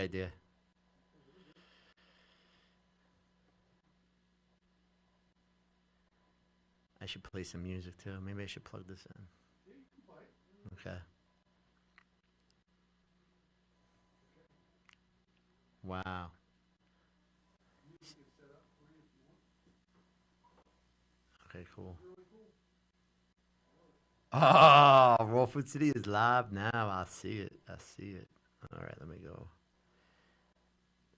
idea. I should play some music too. Maybe I should plug this in. Okay. Wow. Okay, cool. Oh, Raw Food City is live now. I see it. I see it. All right, let me go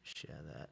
share that.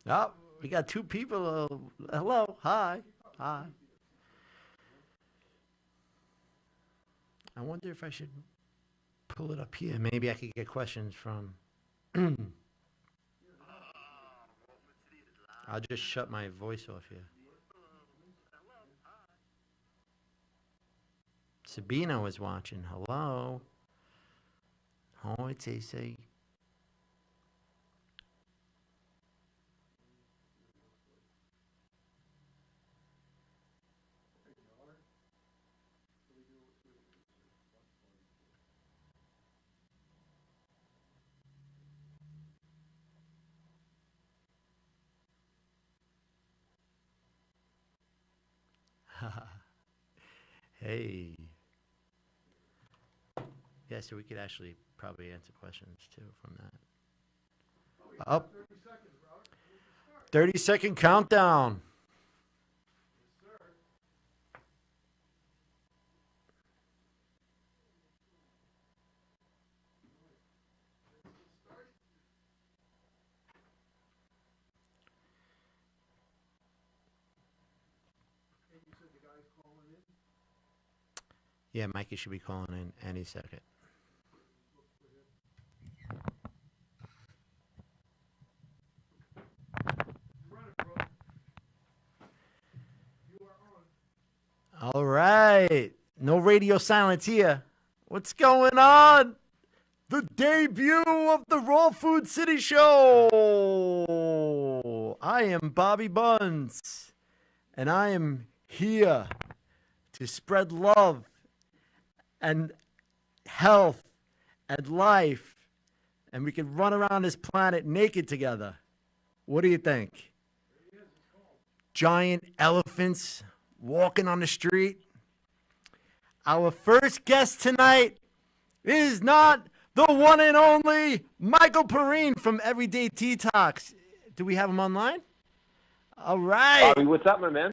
Oh, we got two people. Hello. Hi. Hi. I wonder if I should pull it up here. Maybe I could get questions from. I'll just shut my voice off here. Sabina was watching. Hello. Oh, it's AC. Hey. Yeah, so we could actually probably answer questions too from that. Up. 30-second countdown. Yeah, Mikey should be calling in any second. All right. No radio silence here. What's going on? The debut of the Raw Food City Show. I am Bobby Buns, and I am here to spread love and health and life, and we can run around this planet naked together. What do you think? Giant elephants walking on the street. Our first guest tonight is not the one and only Michael Perrine from Everyday Tea Talks. Do we have him online? All right. Bobby, what's up, my man?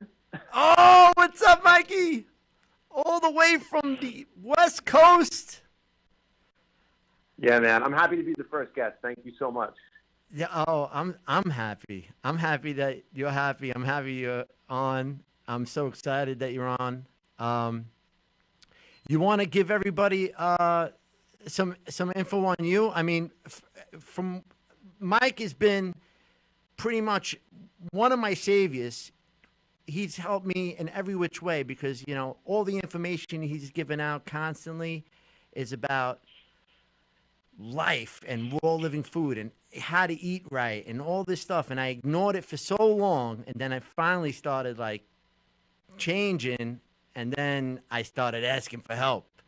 Oh, what's up, Mikey? All the way from the West Coast. Yeah, man. I'm happy to be the first guest. Thank you so much. Yeah. Oh, I'm happy. I'm happy that you're happy. I'm happy you're on. I'm so excited that you're on. You want to give everybody some info on you? I mean, from Mike has been pretty much one of my saviors. He's helped me in every which way because, you know, all the information he's given out constantly is about life and raw living food and how to eat right and all this stuff. And I ignored it for so long. And then I finally started like changing. And then I started asking for help.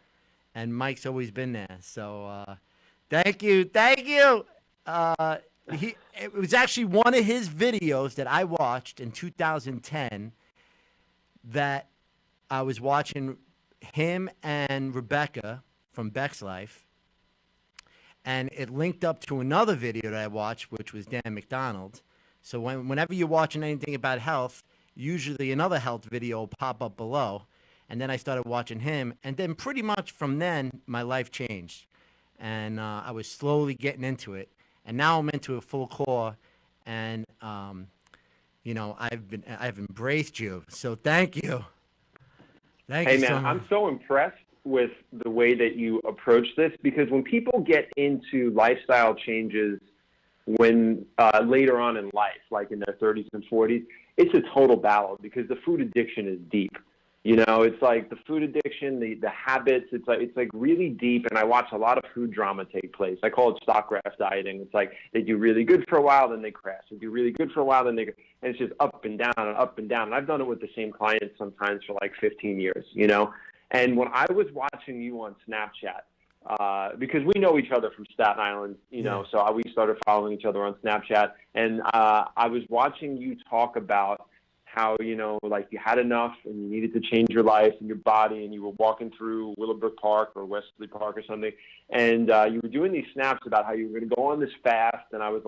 And Mike's always been there. So thank you. Thank you. It was actually one of his videos that I watched in 2010 that I was watching him and Rebecca from Beck's Life. And it linked up to another video that I watched, which was Dan McDonald. So whenever you're watching anything about health, usually another health video will pop up below. And then I started watching him. And then pretty much from then, my life changed. And I was slowly getting into it. and now I'm into a full core, and I've embraced you. So thank you. Thank Hey, you so man, much. I'm so impressed with the way that you approach this, because when people get into lifestyle changes when later on in life, like in their 30s and 40s, it's a total battle because the food addiction is deep. You know, it's like the food addiction, the habits. It's like really deep. And I watch a lot of food drama take place. I call it stock graph dieting. It's like they do really good for a while, then they crash. They do really good for a while, then and it's just up and down and up and down. And I've done it with the same clients sometimes for like 15 years. You know, and when I was watching you on Snapchat, because we know each other from Staten Island, you know, so we started following each other on Snapchat, and I was watching you talk about how, you know, like you had enough and you needed to change your life and your body, and you were walking through Willowbrook Park or Wesley Park or something, and you were doing these snaps about how you were going to go on this fast, and I was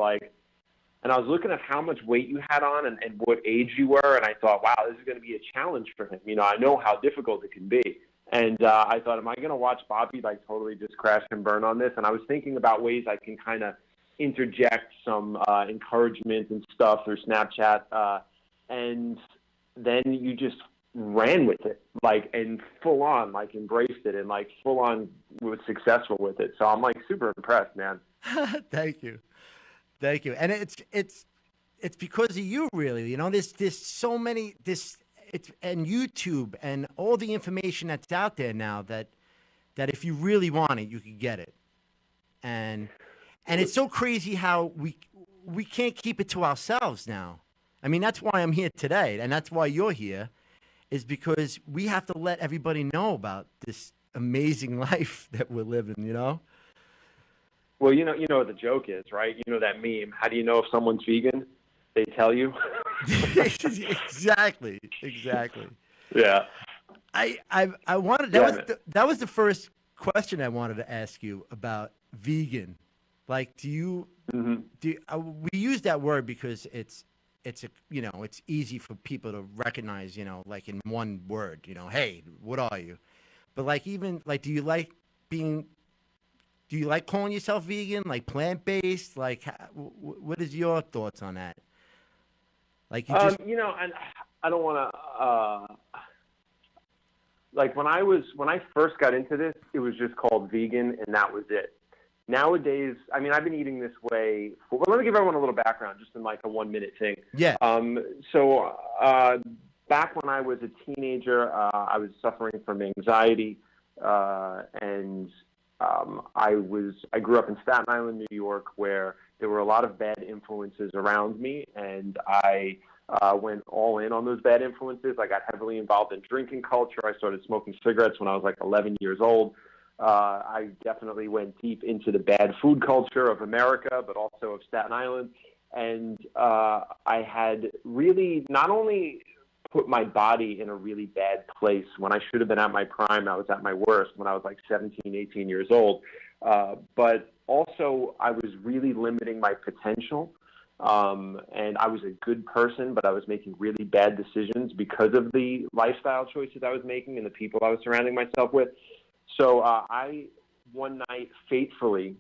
looking at how much weight you had on and what age you were, and I thought, wow, this is going to be a challenge for him. You know, I know how difficult it can be. And I thought, am I going to watch Bobby like totally just crash and burn on this? And I was thinking about ways I can kind of interject some encouragement and stuff through Snapchat. And then you just ran with it, like, and full on, like, embraced it and like full on was successful with it. So I'm like super impressed, man. Thank you. Thank you. And it's because of you, really. You know, there's so many and YouTube and all the information that's out there now that if you really want it, you can get it. And it's so crazy how we can't keep it to ourselves now. I mean, that's why I'm here today, and that's why you're here, is because we have to let everybody know about this amazing life that we're living, you know? Well, you know what the joke is, right? You know that meme, how do you know if someone's vegan? They tell you. Exactly. Yeah. I wanted that was the first question I wanted to ask you about vegan. Like, we use that word because it's easy for people to recognize, you know, like in one word, you know, hey, what are you? But like, even like, do you like calling yourself vegan, like plant-based? Like, what is your thoughts on that? Like, you know, and I don't want to, like when I first got into this, it was just called vegan and that was it. Nowadays, I mean, I've been eating this way well, let me give everyone a little background just in like a 1 minute thing. Yeah. So back when I was a teenager, I was suffering from anxiety, and I grew up in Staten Island, New York, where there were a lot of bad influences around me, and I went all in on those bad influences. I got heavily involved in drinking culture. I started smoking cigarettes when I was like 11 years old. I definitely went deep into the bad food culture of America, but also of Staten Island. And I had really not only put my body in a really bad place when I should have been at my prime, I was at my worst when I was like 17, 18 years old. But also I was really limiting my potential. And I was a good person, but I was making really bad decisions because of the lifestyle choices I was making and the people I was surrounding myself with. So I, one night, fatefully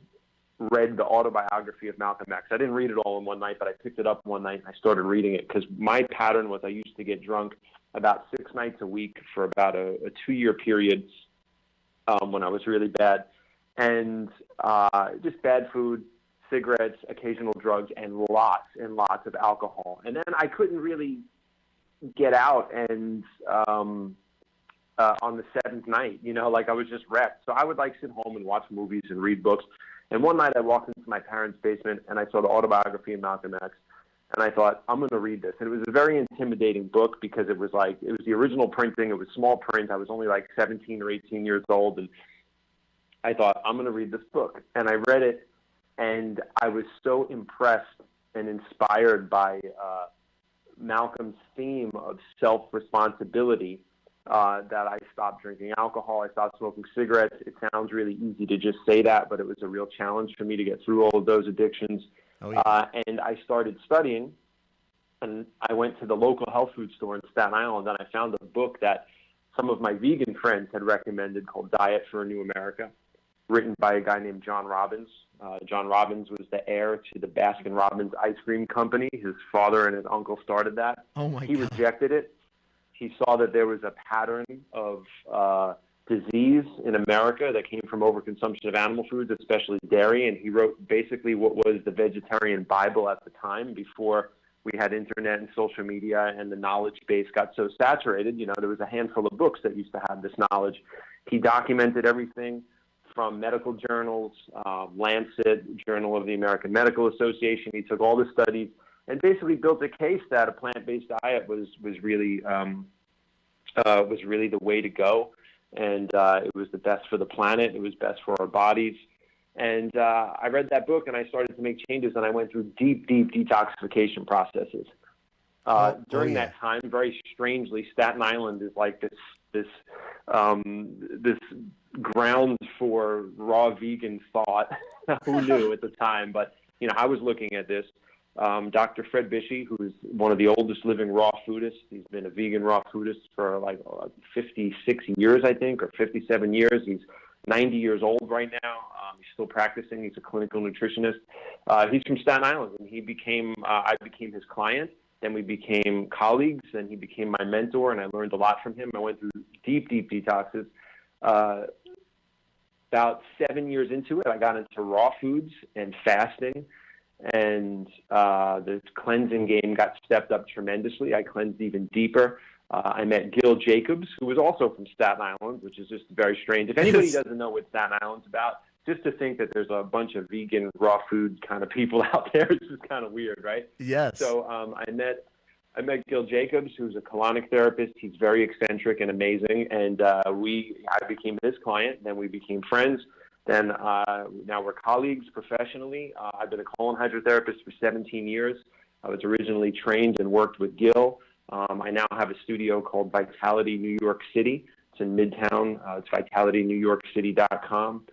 read the autobiography of Malcolm X. I didn't read it all in one night, but I picked it up one night and I started reading it because my pattern was I used to get drunk about 6 nights a week for about a 2-year period when I was really bad. And just bad food, cigarettes, occasional drugs, and lots of alcohol. And then I couldn't really get out and on the 7th night, you know, like I was just wrecked. So I would like sit home and watch movies and read books. And one night I walked into my parents' basement and I saw the autobiography of Malcolm X. And I thought, I'm going to read this. And it was a very intimidating book because it was the original printing. It was small print. I was only like 17 or 18 years old. And I thought, I'm going to read this book. And I read it and I was so impressed and inspired by Malcolm's theme of self-responsibility that I stopped drinking alcohol. I stopped smoking cigarettes. It sounds really easy to just say that, but it was a real challenge for me to get through all of those addictions. Oh, yeah. And I started studying, and I went to the local health food store in Staten Island, and I found a book that some of my vegan friends had recommended called Diet for a New America. written by a guy named John Robbins. John Robbins was the heir to the Baskin-Robbins ice cream company. His father and his uncle started that. Oh my He God. rejected it. He saw that there was a pattern of disease in America that came from overconsumption of animal foods, especially dairy, and he wrote basically what was the vegetarian Bible at the time before we had internet and social media and the knowledge base got so saturated. You know, there was a handful of books that used to have this knowledge. He documented everything from medical journals, Lancet, Journal of the American Medical Association. He took all the studies and basically built a case that a plant-based diet was really the way to go, and it was the best for the planet. It was best for our bodies. And I read that book, and I started to make changes, and I went through deep detoxification processes. During that time, very strangely, Staten Island is like this grounds for raw vegan thought. Who knew at the time? But you know, I was looking at this. Dr. Fred Bishey, who is one of the oldest living raw foodists. He's been a vegan raw foodist for like 56 years, I think, or 57 years. He's 90 years old right now. He's still practicing. He's a clinical nutritionist. He's from Staten Island, and I became his client. Then we became colleagues, and he became my mentor, and I learned a lot from him. I went through deep detoxes. About 7 years into it, I got into raw foods and fasting, and the cleansing game got stepped up tremendously. I cleansed even deeper. I met Gil Jacobs, who was also from Staten Island, which is just very strange. If anybody doesn't know what Staten Island's about, just to think that there's a bunch of vegan raw food kind of people out there is just kind of weird, right? Yes. So I met Gil Jacobs, who's a colonic therapist. He's very eccentric and amazing, and I became his client. Then we became friends. Then now we're colleagues professionally. I've been a colon hydrotherapist for 17 years. I was originally trained and worked with Gil. I now have a studio called Vitality New York City. It's in Midtown. It's vitalitynewyorkcity.com.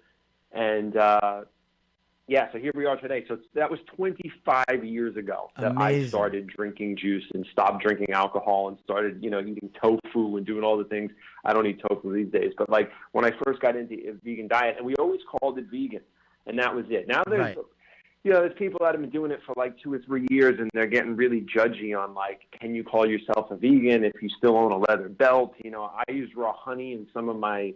And so here we are today. So that was 25 years ago that Amazing. I started drinking juice and stopped drinking alcohol and started, eating tofu and doing all the things. I don't eat tofu these days, but like when I first got into a vegan diet, and we always called it vegan, and that was it. Now there's, there's people that have been doing it for like 2 or 3 years, and they're getting really judgy on like, can you call yourself a vegan if you still own a leather belt? I use raw honey in some of my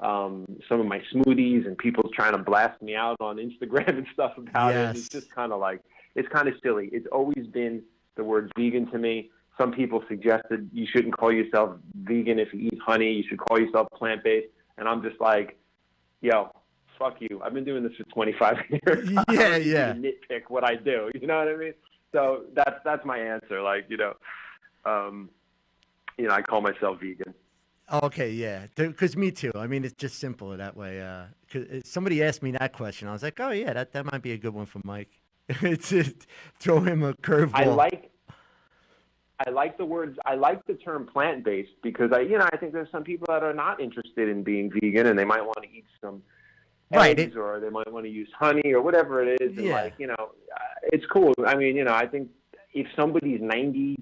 smoothies, and people's trying to blast me out on Instagram and stuff about it. It's just kind of like, it's kind of silly. It's always been the word vegan to me. Some people suggested you shouldn't call yourself vegan if you eat honey. You should call yourself plant-based. And I'm just like, yo, fuck you. I've been doing this for 25 years. Yeah. Nitpick what I do. You know what I mean? So that's my answer. Like, I call myself vegan. Okay, yeah, because me too. I mean, it's just simple that way. Cause somebody asked me that question, I was like, oh yeah, that might be a good one for Mike. It's just throw him a curveball. I like the words. I like the term plant-based because I think there's some people that are not interested in being vegan, and they might want to eat some eggs, or they might want to use honey or whatever it is. And it's cool. I mean, I think if somebody's 90%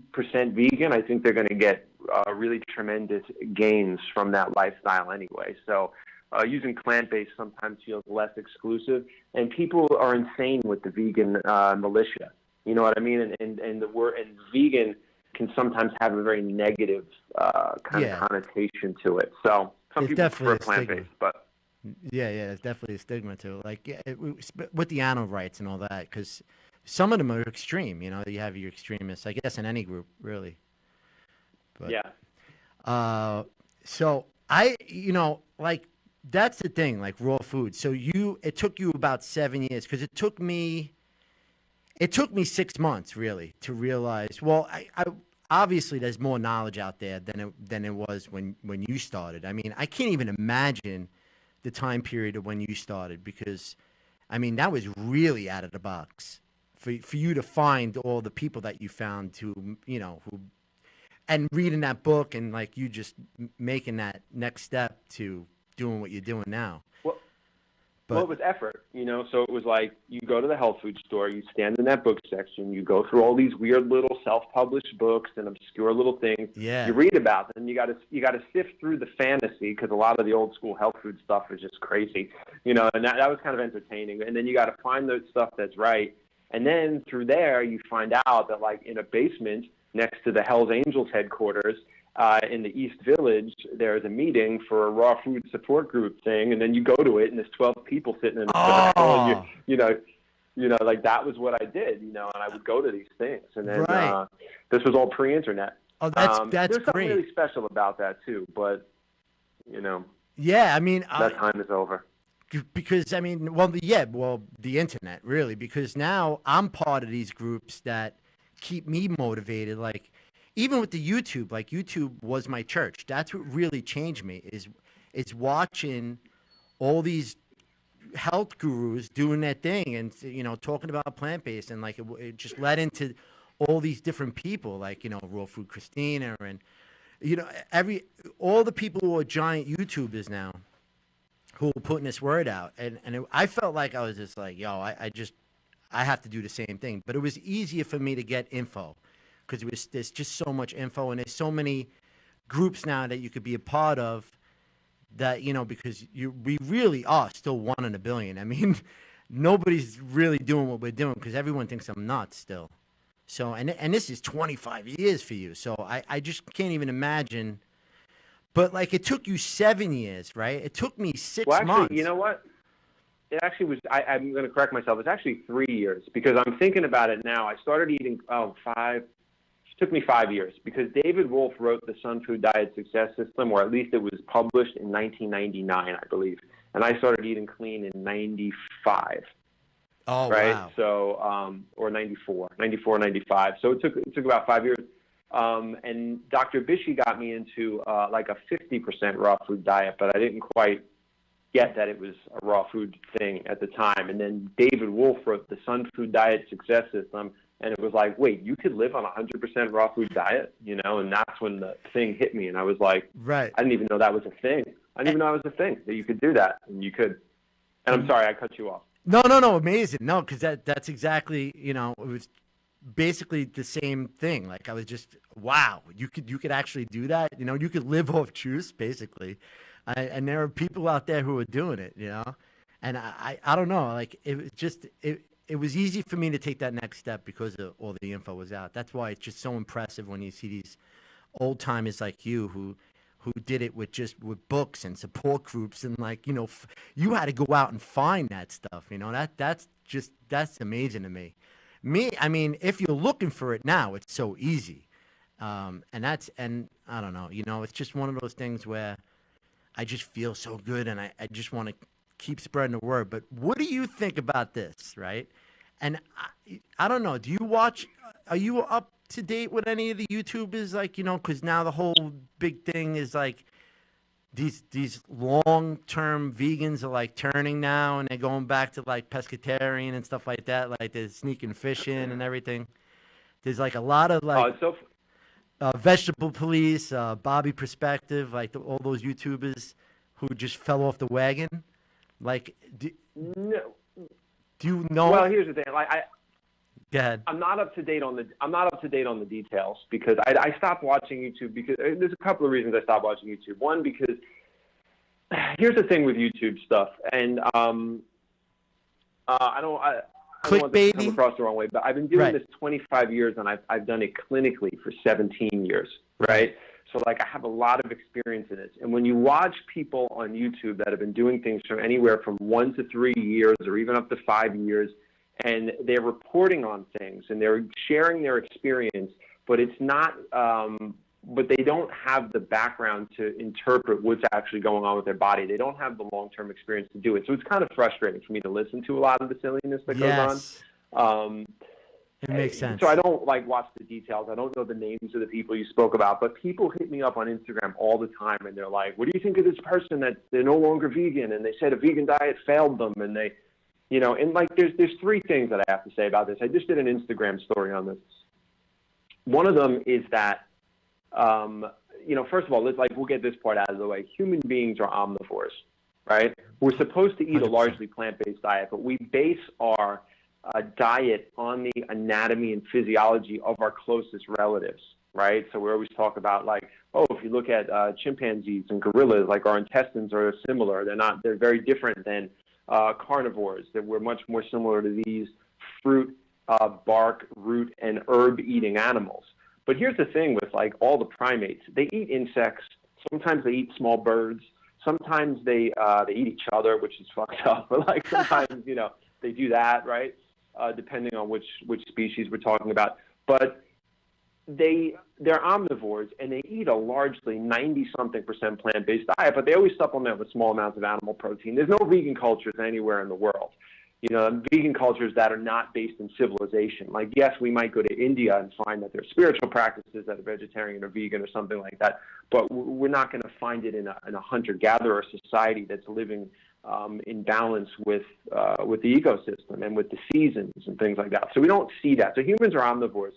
vegan, I think they're going to get really tremendous gains from that lifestyle anyway. So using plant-based sometimes feels less exclusive, and people are insane with the vegan militia. You know what I mean? And the word and vegan can sometimes have a very negative kind of connotation to it. So some people prefer plant-based, but it's definitely a stigma to it. Like with the animal rights and all that, because some of them are extreme. You have your extremists, I guess, in any group, really. But, so I, like that's the thing, like raw food. So it took you about 7 years, because it took me 6 months really to realize. Well, I obviously there's more knowledge out there than it was when you started. I mean, I can't even imagine the time period of when you started, because, I mean, that was really out of the box for you to find all the people that you found who and reading that book, and like you just making that next step to doing what you're doing now. Well, it was effort, so it was like you go to the health food store, you stand in that book section, you go through all these weird little self-published books and obscure little things. Yeah. You read about them. You got to sift through the fantasy, because a lot of the old school health food stuff is just crazy. you know, and that was kind of entertaining. And then you got to find the stuff that's right. And then through there, you find out that, like, in a basement next to the Hells Angels headquarters in the East Village, there's a meeting for a raw food support group thing. And then you go to it, and there's 12 people sitting in a circle, and you know, like, that was what I did, you know, and I would go to these things. And then this was all pre-internet. Oh, that's there's something great. really special about that too, but, you know. Yeah, I mean, that time is over. Because, I mean, the internet, really, because now I'm part of these groups that keep me motivated. Like, even with the YouTube, like, YouTube was my church. That's what really changed me, is watching all these health gurus doing their thing and, you know, talking about plant-based, and, like, it just led into all these different people, like, you know, Raw Food Christina, and, you know, all the people who are giant YouTubers now who are putting this word out. I felt like I was just like, yo, I have to do the same thing. But it was easier for me to get info because there's just so much info, and there's so many groups now that you could be a part of that, you know, because we really are still 1 in a billion. I mean, nobody's really doing what we're doing because everyone thinks I'm nuts still. So, and this is 25 years for you. So I just can't even imagine. But, like, it took you 7 years, right? It took me 6 months. You know what? It actually was, I'm going to correct myself. It's actually 3 years because I'm thinking about it now. I started eating, 5. It took me 5 years because David Wolfe wrote the Sun Food Diet Success System, or at least it was published in 1999, I believe. And I started eating clean in 95. Oh, right? Wow. So, or 94, 95. So it took about 5 years. And Dr. Bishie got me into like a 50% raw food diet, but I didn't quite get that it was a raw food thing at the time. And then David Wolfe wrote the Sun Food Diet Success System, and it was like, wait, you could live on a 100% raw food diet, you know? And that's when the thing hit me, and I was like, right. I didn't even know that was a thing. I didn't even know it was a thing that you could do that, and you could. And I'm sorry, I cut you off. No, amazing. No, because that's exactly, you know, it was basically the same thing. Like, I was just, wow, you could actually do that. You know, you could live off juice, basically. And there are people out there who are doing it, you know. And I don't know, like, it was just, it was easy for me to take that next step because of all the info was out. That's why it's just so impressive when you see these old timers like you who did it with books and support groups, and, like, you know, you had to go out and find that stuff, you know. That's amazing to me. I mean, if you're looking for it now, it's so easy. And I don't know, you know, it's just one of those things where I just feel so good, and I just want to keep spreading the word. But what do you think about this, right? And I don't know, are you up to date with any of the YouTubers, like, you know, because now the whole big thing is, like, these long-term vegans are, like, turning now, and they're going back to, like, pescatarian and stuff like that, like they're sneaking fish in and everything. There's, like, a lot of, like, Vegetable Police, Bobby Perspective, like all those YouTubers who just fell off the wagon. Like, do you know? Well, here's the thing. Like, Go ahead. I'm not up to date on the details because I stopped watching YouTube because there's a couple of reasons I stopped watching YouTube. One, because here's the thing with YouTube stuff, and I don't want this to come across the wrong way, but I've been doing this 25 years, and I've done it clinically for 17 years, right? So, like, I have a lot of experience in it. And when you watch people on YouTube that have been doing things from anywhere from 1 to 3 years or even up to 5 years, and they're reporting on things and they're sharing their experience, but it's not, but they don't have the background to interpret what's actually going on with their body. They don't have the long-term experience to do it. So it's kind of frustrating for me to listen to a lot of the silliness that goes on. It makes sense. So I don't, like, watch the details. I don't know the names of the people you spoke about, but people hit me up on Instagram all the time, and they're like, what do you think of this person that they're no longer vegan, and they said a vegan diet failed them, and they, you know, and, like, there's 3 things that I have to say about this. I just did an Instagram story on this. One of them is that, you know, first of all, we'll get this part out of the way. Human beings are omnivores, right? We're supposed to eat 100%. A largely plant-based diet, but we base our diet on the anatomy and physiology of our closest relatives, right? So we always talk about, like, oh, if you look at chimpanzees and gorillas, like, our intestines are similar. They're very different than carnivores that were much more similar to these fruit, bark, root, and herb-eating animals. But here's the thing with like all the primates: they eat insects. Sometimes they eat small birds. Sometimes they eat each other, which is fucked up. But like sometimes they do that, right? Depending on which species we're talking about. But they're omnivores, and they eat a largely 90-something% plant-based diet, but they always supplement with small amounts of animal protein. There's no vegan cultures anywhere in the world. Vegan cultures that are not based in civilization. Like, yes, we might go to India and find that there are spiritual practices that are vegetarian or vegan or something like that, but we're not going to find it in a hunter-gatherer society that's living in balance with the ecosystem and with the seasons and things like that. So we don't see that. So humans are omnivores.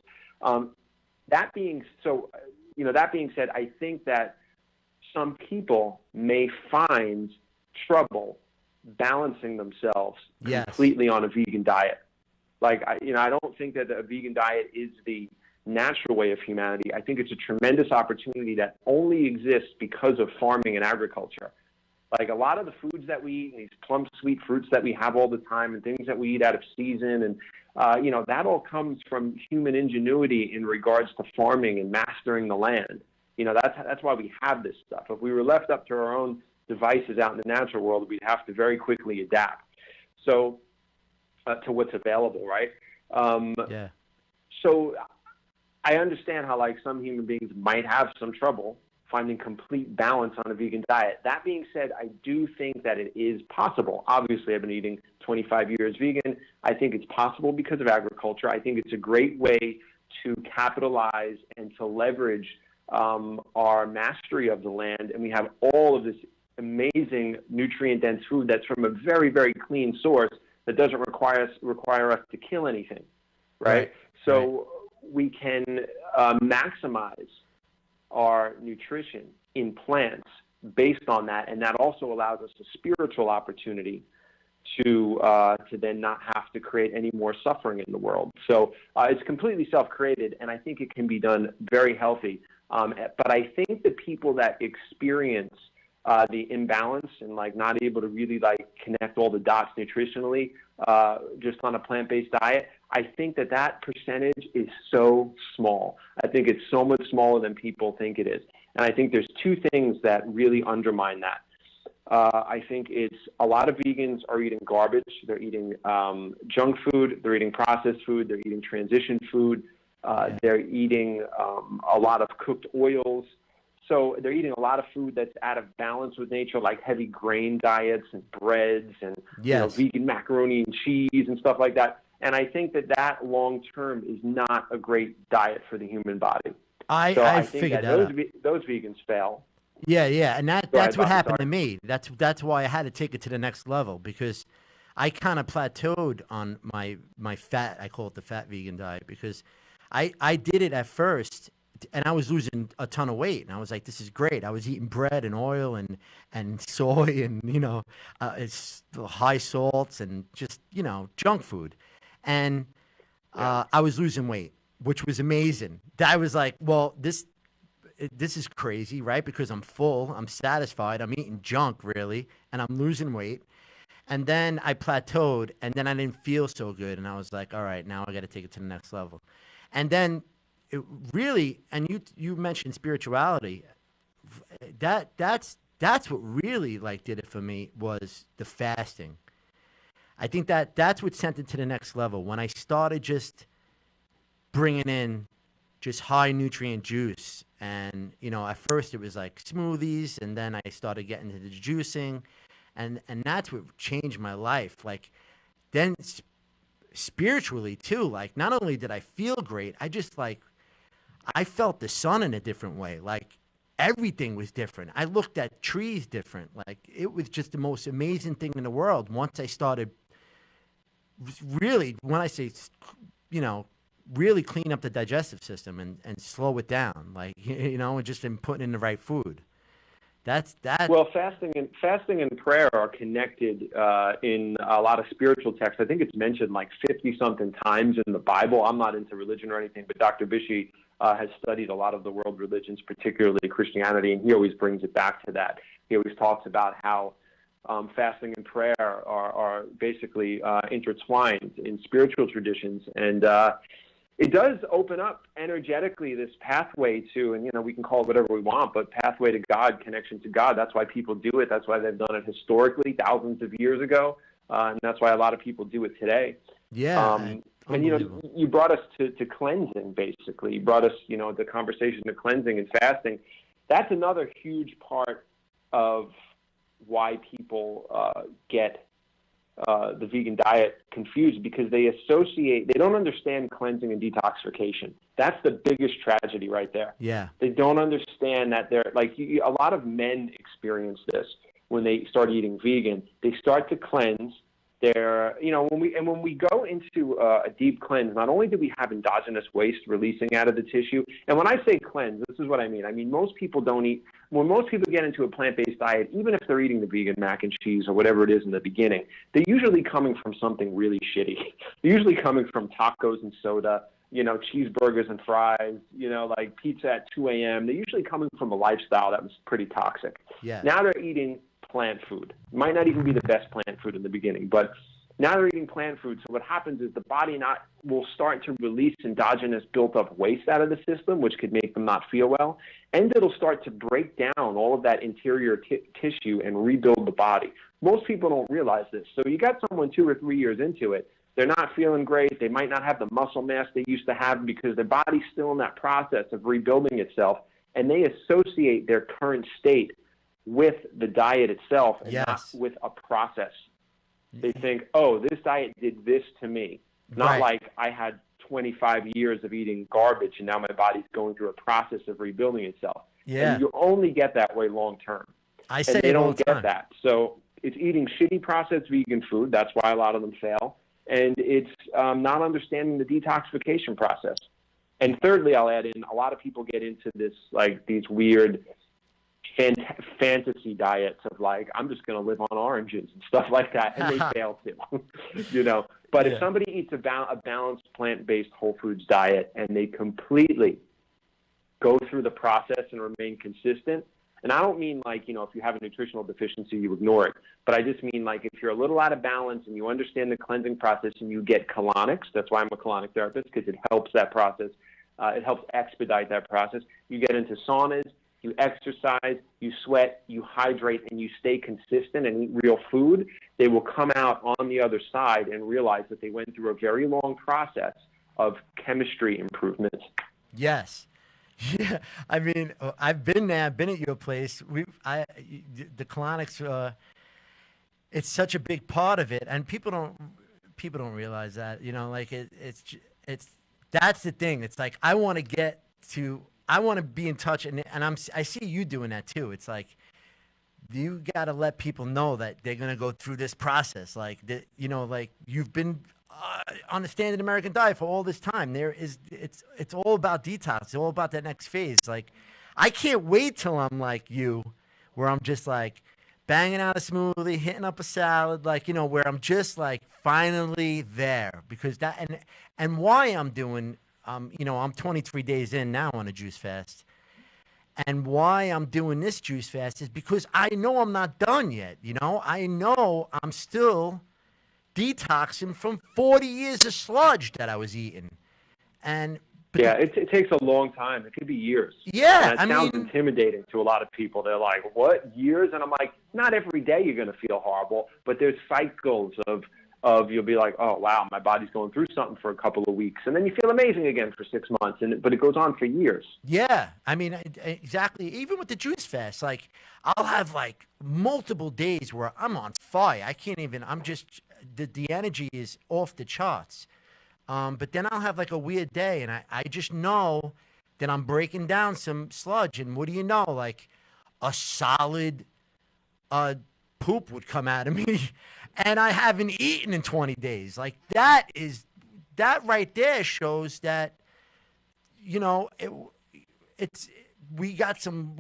That being said, I think that some people may find trouble balancing themselves completely on a vegan diet. Like, I don't think that a vegan diet is the natural way of humanity. I think it's a tremendous opportunity that only exists because of farming and agriculture. Like, a lot of the foods that we eat, and these plum sweet fruits that we have all the time, and things that we eat out of season, and that all comes from human ingenuity in regards to farming and mastering the land. That's why we have this stuff. If we were left up to our own devices out in the natural world, we'd have to very quickly adapt. So to what's available, right? So I understand how like some human beings might have some trouble finding complete balance on a vegan diet. That being said, I do think that it is possible. Obviously, I've been eating 25 years vegan. I think it's possible because of agriculture. I think it's a great way to capitalize and to leverage our mastery of the land. And we have all of this amazing nutrient-dense food that's from a very, very clean source that doesn't require us to kill anything, right? So we can maximize our nutrition in plants based on that, and that also allows us a spiritual opportunity to then not have to create any more suffering in the world. So it's completely self-created, and I think it can be done very healthy. But I think the people that experience the imbalance and like not able to really like connect all the dots nutritionally just on a plant-based diet, I think that percentage is so small. I think it's so much smaller than people think it is. And I think there's two things that really undermine that. I think it's a lot of vegans are eating garbage. They're eating junk food. They're eating processed food. They're eating transition food. They're eating a lot of cooked oils. So they're eating a lot of food that's out of balance with nature, like heavy grain diets and breads and vegan macaroni and cheese and stuff like that. And I think that long-term is not a great diet for the human body. I think that those vegans fail. Yeah, and that's what happened to me. That's why I had to take it to the next level, because I kind of plateaued on my fat. I call it the fat vegan diet, because I did it at first, and I was losing a ton of weight, and I was like, this is great. I was eating bread and oil and soy and it's high salts and just junk food, and I was losing weight, which was amazing. I was like, well, this is crazy, right? Because I'm full, I'm satisfied, I'm eating junk really, and I'm losing weight. And then I plateaued, and then I didn't feel so good, and I was like, all right, now I got to take it to the next level. And then it really, and you mentioned spirituality, that's what really like did it for me, was the fasting. I think that's what sent it to the next level. When I started just bringing in just high nutrient juice, and at first it was like smoothies, and then I started getting into the juicing, and that's what changed my life. Like, then spiritually too, like, not only did I feel great, I felt the sun in a different way. Like, everything was different. I looked at trees different. Like, it was just the most amazing thing in the world. Once I started really, when I say, really clean up the digestive system and slow it down, like, and just in putting in the right food. That's that. Well, fasting and prayer are connected in a lot of spiritual texts. I think it's mentioned like 50-something times in the Bible. I'm not into religion or anything, but Dr. Bishop has studied a lot of the world religions, particularly Christianity, and he always brings it back to that. He always talks about how fasting and prayer are basically intertwined in spiritual traditions. And it does open up energetically this pathway to, and we can call it whatever we want, but pathway to God, connection to God. That's why people do it. That's why they've done it historically, thousands of years ago. And that's why a lot of people do it today. Yeah. And you brought us to cleansing, basically. You brought us, the conversation to cleansing and fasting. That's another huge part of why people get the vegan diet confused, because they don't understand cleansing and detoxification. That's the biggest tragedy right there. Yeah. They don't understand that a lot of men experience this when they start eating vegan. They start to cleanse. When we go into a deep cleanse, not only do we have endogenous waste releasing out of the tissue, and when I say cleanse, this is what I mean. I mean, most people don't eat. When most people get into a plant-based diet, even if they're eating the vegan mac and cheese or whatever it is in the beginning, they're usually coming from something really shitty. They're usually coming from tacos and soda, cheeseburgers and fries, like pizza at 2 a.m. They're usually coming from a lifestyle that was pretty toxic. Yeah. Now they're eating plant food. It might not even be the best plant food in the beginning, but now they're eating plant food. So what happens is the body will start to release endogenous built-up waste out of the system, which could make them not feel well, and it'll start to break down all of that interior tissue and rebuild the body. Most people don't realize this. So you got someone 2 or 3 years into it, they're not feeling great. They might not have the muscle mass they used to have because their body's still in that process of rebuilding itself, and they associate their current state with the diet itself and not with a process. They think, oh, this diet did this to me. Not like I had 25 years of eating garbage and now my body's going through a process of rebuilding itself. Yeah. And you only get that way long term. I say and they it all don't the get time. that. So it's eating shitty processed vegan food. That's why a lot of them fail. And it's not understanding the detoxification process. And thirdly, I'll add in, a lot of people get into this, these weird fantasy diets of I'm just going to live on oranges and stuff like that, and they fail too, But if somebody eats a balanced plant-based whole foods diet and they completely go through the process and remain consistent, and I don't mean if you have a nutritional deficiency, you ignore it, but I just mean if you're a little out of balance and you understand the cleansing process and you get colonics, that's why I'm a colonic therapist, because it helps that process. It helps expedite that process. You get into saunas, you exercise, you sweat, you hydrate, and you stay consistent and eat real food, they will come out on the other side and realize that they went through a very long process of chemistry improvements. Yes. Yeah. I mean, I've been there. I've been at your place. The colonics, it's such a big part of it, and people don't realize that. It's that's the thing. It's I want to be in touch, and I see you doing that too. It's you got to let people know that they're going to go through this process. You've been on the standard American diet for all this time. It's all about detox. It's all about that next phase. I can't wait till I'm like you, where I'm just banging out a smoothie, hitting up a salad, where I'm just finally there, because and why I'm doing. I'm 23 days in now on a juice fast. And why I'm doing this juice fast is because I know I'm not done yet. I know I'm still detoxing from 40 years of sludge that I was eating. It takes a long time. It could be years. Yeah. And it sounds intimidating to a lot of people. They're like, what, years? And I'm like, not every day you're going to feel horrible, but there's cycles of you'll be like, oh, wow, my body's going through something for a couple of weeks. And then you feel amazing again for 6 months. But it goes on for years. Yeah. I mean, exactly. Even with the juice fast, I'll have multiple days where I'm on fire. I can't even, I'm just, the energy is off the charts. But then I'll have a weird day, and I just know that I'm breaking down some sludge. And what do you know? A solid poop would come out of me. And I haven't eaten in 20 days. That right there shows that, we got some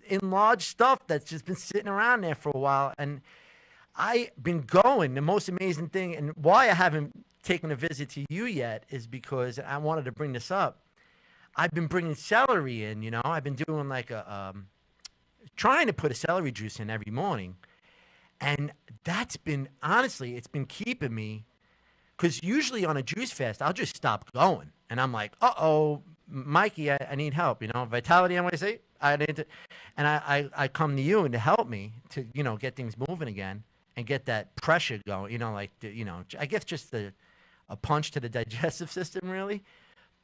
enlarged stuff that's just been sitting around there for a while. And I've been going. The most amazing thing, and why I haven't taken a visit to you yet, is because I wanted to bring this up. I've been bringing celery in, I've been doing trying to put a celery juice in every morning. And that's been, honestly, it's been keeping me, because usually on a juice fast, I'll just stop going. And I'm like, uh-oh, Mikey, I need help. Vitality NYC, I need to, and I come to you and to help me to, get things moving again and get that pressure going, I guess just a punch to the digestive system, really.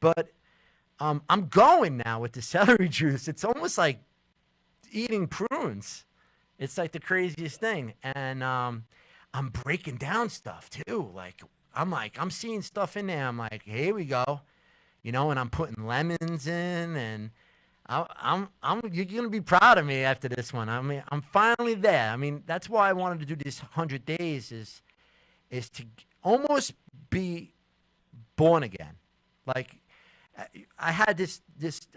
But I'm going now with the celery juice. It's almost like eating prunes. It's like the craziest thing. And I'm breaking down stuff too. I'm seeing stuff in there. I'm like, here we go. And I'm putting lemons in, and you're going to be proud of me after this one. I mean, I'm finally there. I mean, that's why I wanted to do this 100 days is to almost be born again. Like, I had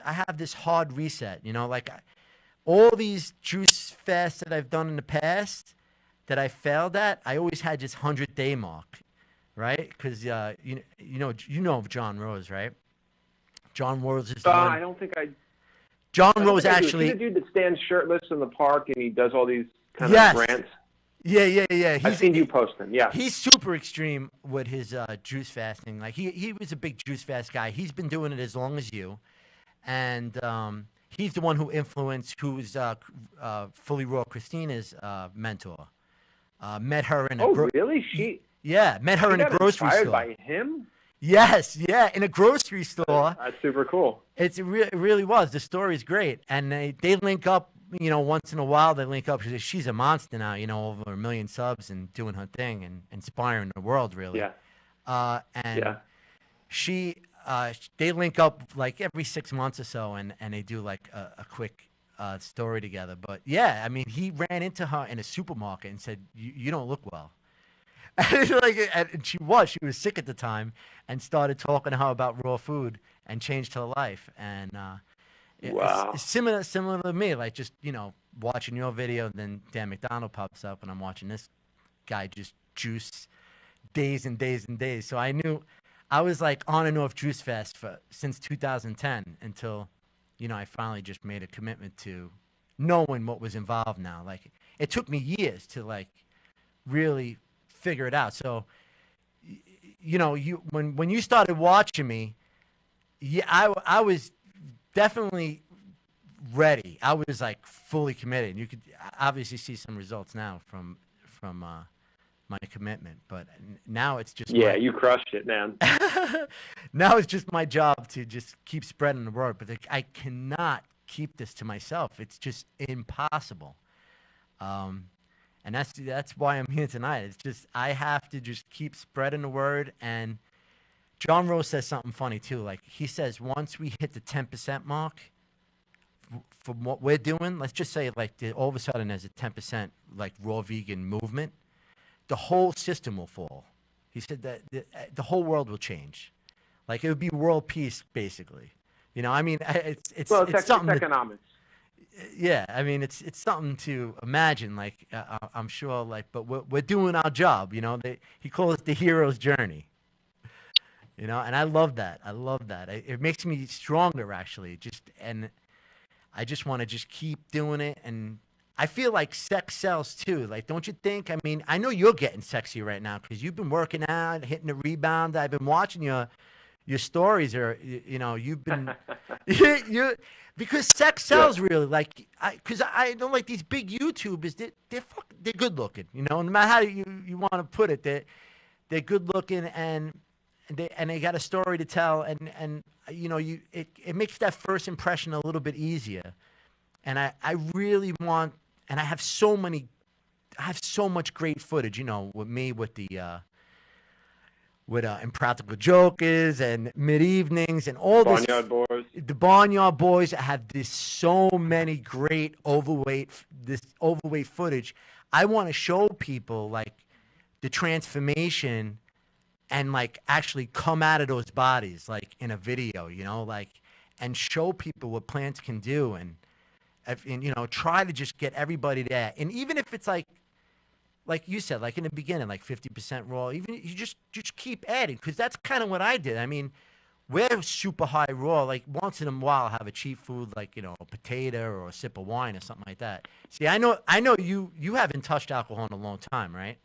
I have this hard reset, all these juice fasts that I've done in the past that I failed at, I always had this 100-day mark, right? Because you know of John Rose, right? John Rose is the one. I don't think I. John Rose actually. He's the dude that stands shirtless in the park and he does all these kind of rants. Yeah. I've seen you post him. Yeah. He's super extreme with his juice fasting. Like he was a big juice fast guy. He's been doing it as long as you, and he's the one who influenced, who's Fully Raw Christina's mentor. Met her in a. Really? Met her in a grocery store. Inspired by him? Yes, in a grocery store. That's super cool. It really was. The story's great, and they link up. Once in a while they link up. She's a monster now. Over 1 million subs and doing her thing and inspiring the world, really. Yeah. She they link up like every 6 months or so, and they do like a quick story together. But yeah, I mean, he ran into her in a supermarket and said, "You don't look well." And she was sick at the time, and started talking to her about raw food and changed her life. And wow. It's similar to me, like just watching your video, and then Dan McDonald pops up, and I'm watching this guy just juice days and days and days. So I knew I was like on and off juice fast since 2010 until I finally just made a commitment to knowing what was involved now. Like, it took me years to like really figure it out. So when you started watching me, I was definitely ready. I was like fully committed. You could obviously see some results now from my commitment, but now it's just you crushed it, man. Now it's just my job to just keep spreading the word, but I cannot keep this to myself. It's just impossible. And that's why I'm here tonight. It's just I have to just keep spreading the word. And John Rose says something funny too. Like, he says, once we hit the 10% mark from what we're doing, let's just say like all of a sudden there's a 10% like raw vegan movement, the whole system will fall. He said that the whole world will change. Like, it would be world peace, basically. I mean, it's something. It's economics. Yeah, I mean, it's something to imagine. Like, I'm sure, like, but we're doing our job. He calls it the hero's journey. And I love that. It makes me stronger, actually. And I just want to just keep doing it. And I feel like sex sells too. Like, don't you think? I mean, I know you're getting sexy right now because you've been working out, hitting the rebound. I've been watching your stories, or you've been because sex sells, really. Like, because I don't like these big YouTubers. They're good looking. No matter how you want to put it, they're good looking, and they got a story to tell, and it makes that first impression a little bit easier. And I really want, and I have so much great footage, with me, with the Impractical Jokers and Mid-Evenings and all this. Barnyard Boys. The Barnyard Boys have so many great overweight footage. I want to show people like the transformation and like actually come out of those bodies, like in a video, and show people what plants can do, and try to just get everybody there. And even if it's like you said, like in the beginning, like 50% raw, even you just keep adding, because that's kind of what I did. I mean, we're super high raw. Like once in a while, I'll have a cheap food like a potato or a sip of wine or something like that. See, I know you haven't touched alcohol in a long time, right?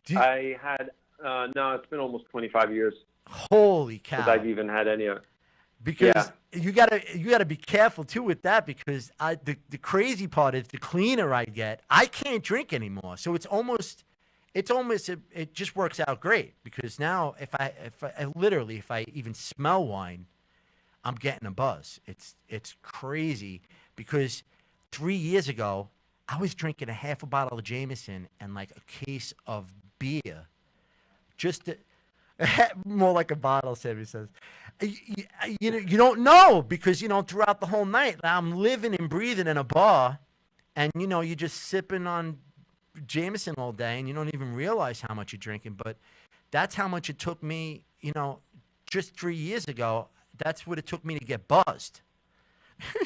Do you, I had no, it's been almost 25 years holy since cow! I've even had any of it. Because Yeah, you gotta be careful too with that because the crazy part is the cleaner I get, I can't drink anymore. So it just works out great because now if I literally if I even smell wine, I'm getting a buzz. It's crazy because 3 years ago I was drinking a half a bottle of Jameson and like a case of beer just to, more like a bottle, Sammy says. You don't know because throughout the whole night I'm living and breathing in a bar, and you're just sipping on Jameson all day, and you don't even realize how much you're drinking. But that's how much it took me. Just 3 years ago, that's what it took me to get buzzed.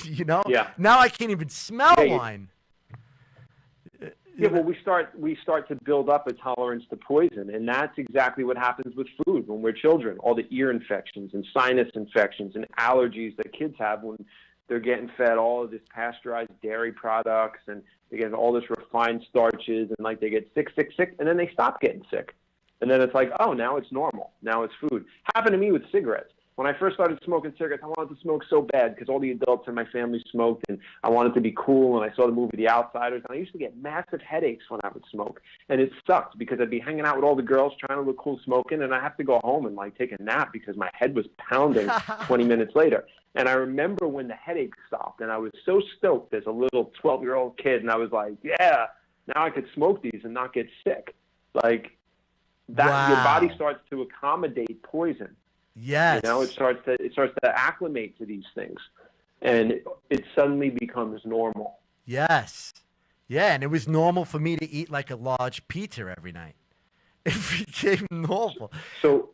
yeah. Now I can't even smell Yeah, wine. Yeah, well, we start to build up a tolerance to poison, and that's exactly what happens with food when we're children. All the ear infections and sinus infections and allergies that kids have when they're getting fed all of this pasteurized dairy products, and they get all this refined starches, and like they get sick, and then they stop getting sick, and then it's like, oh, now it's normal, now it's food. Happened to me with cigarettes. When I first started smoking cigarettes, I wanted to smoke so bad because all the adults in my family smoked, and I wanted to be cool, and I saw the movie The Outsiders, and I used to get massive headaches when I would smoke, and it sucked because I'd be hanging out with all the girls trying to look cool smoking, and I have to go home and like take a nap because my head was pounding 20 minutes later. And I remember when the headache stopped, and I was so stoked as a little 12-year-old kid, and I was like, yeah, now I could smoke these and not get sick. Like that, your body Wow. starts to accommodate poison. Yes. It starts to acclimate to these things, and it suddenly becomes normal. Yes. Yeah, and it was normal for me to eat like a large pizza every night. It became normal. So,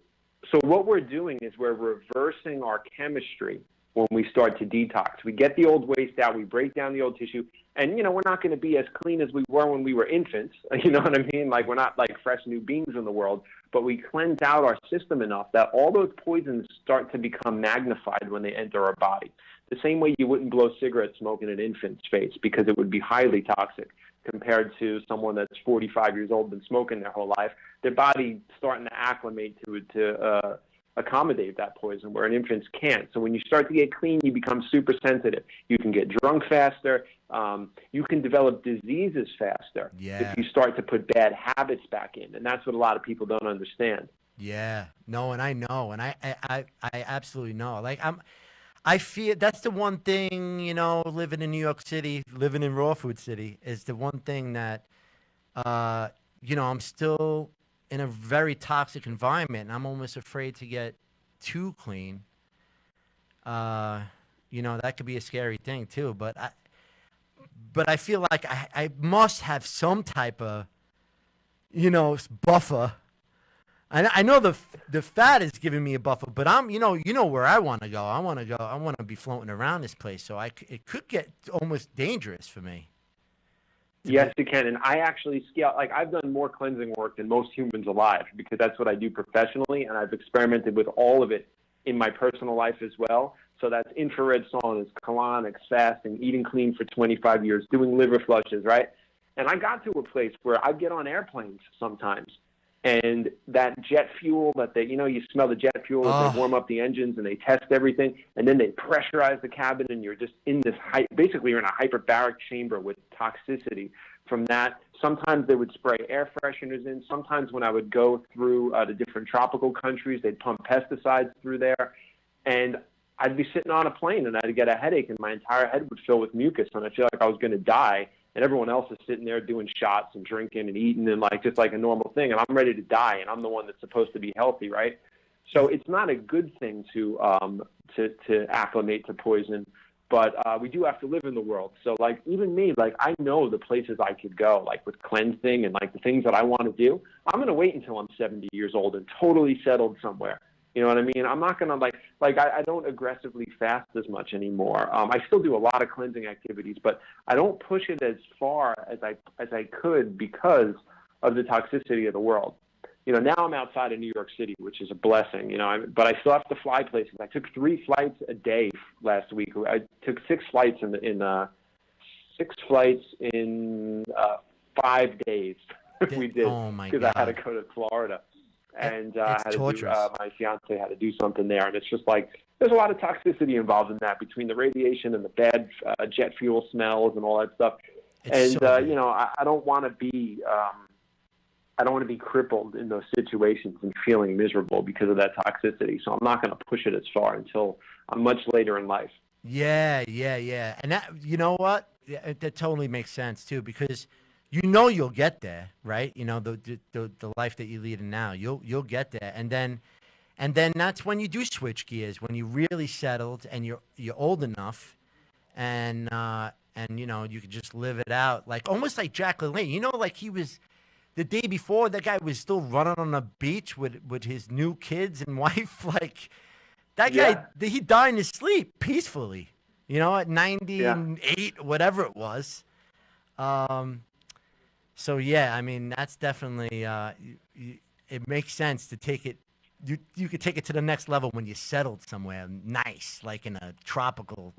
so what we're doing is we're reversing our chemistry when we start to detox. We get the old waste out, we break down the old tissue, and we're not going to be as clean as we were when we were infants. You know what I mean? Like we're not like fresh new beings in the world, but we cleanse out our system enough that all those poisons start to become magnified when they enter our body. The same way you wouldn't blow cigarette smoke in an infant's face because it would be highly toxic compared to someone that's 45 years old been smoking their whole life. Their body starting to acclimate to it to accommodate that poison where an infant's can't. So when you start to get clean, you become super sensitive. You can get drunk faster. You can develop diseases faster Yeah. if you start to put bad habits back in. And that's what a lot of people don't understand. Yeah. No, and I know, and I absolutely know. Like I feel that's the one thing, living in New York City, living in Raw Food City, is the one thing that, I'm still in a very toxic environment, and I'm almost afraid to get too clean. That could be a scary thing too. But I feel like I must have some type of, buffer. I know the fat is giving me a buffer, but I'm where I want to go. I want to go. I want to be floating around this place. So it could get almost dangerous for me. Yes, it can. And I actually scale, like I've done more cleansing work than most humans alive because that's what I do professionally. And I've experimented with all of it in my personal life as well. So that's infrared saunas, colonics, fasting, eating clean for 25 years, doing liver flushes, right? And I got to a place where I'd get on airplanes sometimes. And that jet fuel that you smell the jet fuel as they warm up the engines and they test everything. And then they pressurize the cabin and you're just in this, basically you're in a hyperbaric chamber with toxicity from that. Sometimes they would spray air fresheners in. Sometimes when I would go through the different tropical countries, they'd pump pesticides through there. And I'd be sitting on a plane and I'd get a headache and my entire head would fill with mucus and I feel like I was going to die. And everyone else is sitting there doing shots and drinking and eating and just like a normal thing. And I'm ready to die and I'm the one that's supposed to be healthy, right? So it's not a good thing to acclimate to poison, but we do have to live in the world. So like even me, like I know the places I could go, like with cleansing and like the things that I want to do. I'm going to wait until I'm 70 years old and totally settled somewhere. You know what I mean? I'm not going to I don't aggressively fast as much anymore. I still do a lot of cleansing activities, but I don't push it as far as I could because of the toxicity of the world. now I'm outside of New York City, which is a blessing, but I still have to fly places. I took 3 flights a day last week. I took 6 flights in 5 days. We did, Oh my because God. I had to go to Florida, and It's torturous. my fiance had to do something there, and it's just like there's a lot of toxicity involved in that, between the radiation and the bad jet fuel smells and all that stuff. It's And so bad. I don't want to be I don't want to be crippled in those situations and feeling miserable because of that toxicity. So I'm not going to push it as far until I'm much later in life. Yeah. And that, you know what? Yeah, that totally makes sense too, because you'll get there, right? The life that you're leading now, you'll get there, and then that's when you do switch gears, when you're really settled and you're old enough, and you can just live it out, like almost like Jack LaLanne. Like he was the day before, that guy was still running on the beach with his new kids and wife, like. That guy, he died in his sleep peacefully, at 98, whatever it was. So yeah, I mean, that's definitely it makes sense to take it. You could take it to the next level when you settled somewhere nice, like in a tropical,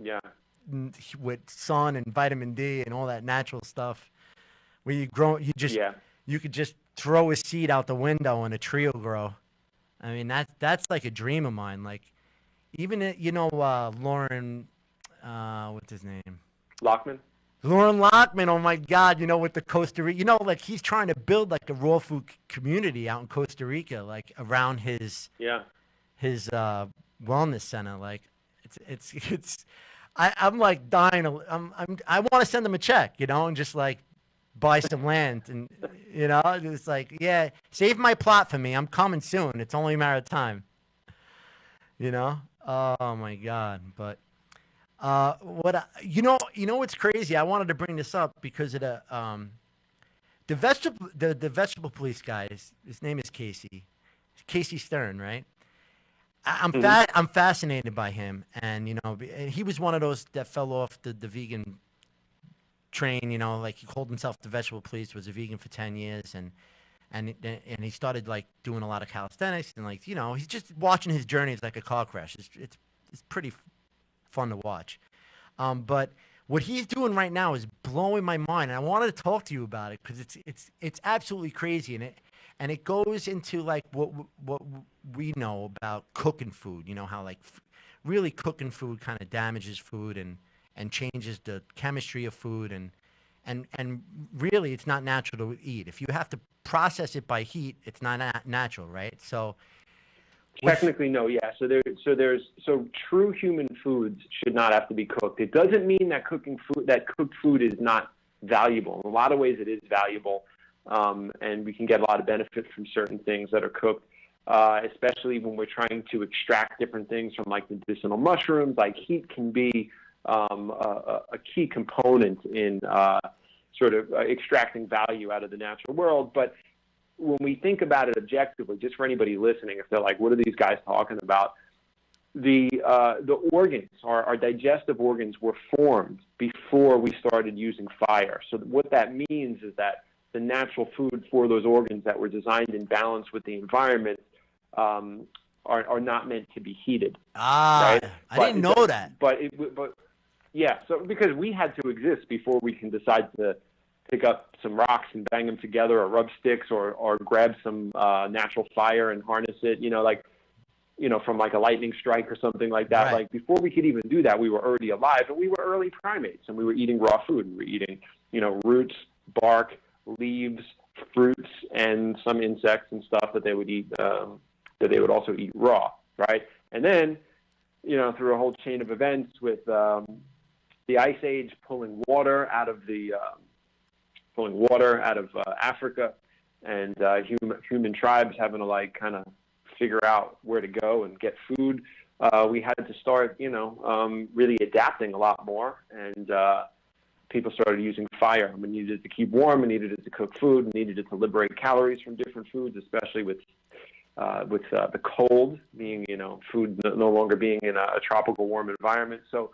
with sun and vitamin D and all that natural stuff, where you could just throw a seed out the window and a tree will grow. I mean, that's like a dream of mine. Like, even Lauren, what's his name? Lockman? Lauren Lockman, oh my God, with the Costa Rica, like he's trying to build like a raw food community out in Costa Rica, like around his wellness center. Like I'm like dying. I want to send him a check, and just like buy some land, and it's like, yeah, save my plot for me. I'm coming soon. It's only a matter of time. Oh my God. But what's crazy? I wanted to bring this up because of the vegetable police guy. His name is Casey Stern, right? I'm fascinated by him, and he was one of those that fell off the vegan train. Like he called himself the vegetable police, was a vegan for 10 years, and he started like doing a lot of calisthenics, and like he's just watching his journey. It's like a car crash. It's pretty fun to watch. But what he's doing right now is blowing my mind, and I wanted to talk to you about it because it's absolutely crazy, and it goes into like what we know about cooking food. How like really cooking food kind of damages food and changes the chemistry of food, and really it's not natural to eat. If you have to process it by heat, it's not natural, right? So technically, no, yeah. So true human foods should not have to be cooked. It doesn't mean that cooked food is not valuable. In a lot of ways, it is valuable, and we can get a lot of benefit from certain things that are cooked, especially when we're trying to extract different things from like medicinal mushrooms. Like heat can be a key component in sort of extracting value out of the natural world. But when we think about it objectively, just for anybody listening, if they're like, what are these guys talking about? The organs, our digestive organs, were formed before we started using fire. So what that means is that the natural food for those organs that were designed in balance with the environment are not meant to be heated. Right? I didn't know that. But yeah, so because we had to exist before we can decide to pick up some rocks and bang them together, or rub sticks, or grab some natural fire and harness it, from like a lightning strike or something like that. Right. Like before we could even do that, we were already alive, and we were early primates, and we were eating raw food. We were eating, roots, bark, leaves, fruits, and some insects and stuff that they would eat, that they would also eat raw, right? And then, through a whole chain of events with the Ice Age pulling water out of Africa, and human tribes having to like kind of figure out where to go and get food, we had to start, really adapting a lot more, and people started using fire. We needed it to keep warm, we needed it to cook food, we needed it to liberate calories from different foods, especially with the cold being, food no longer being in a tropical warm environment. So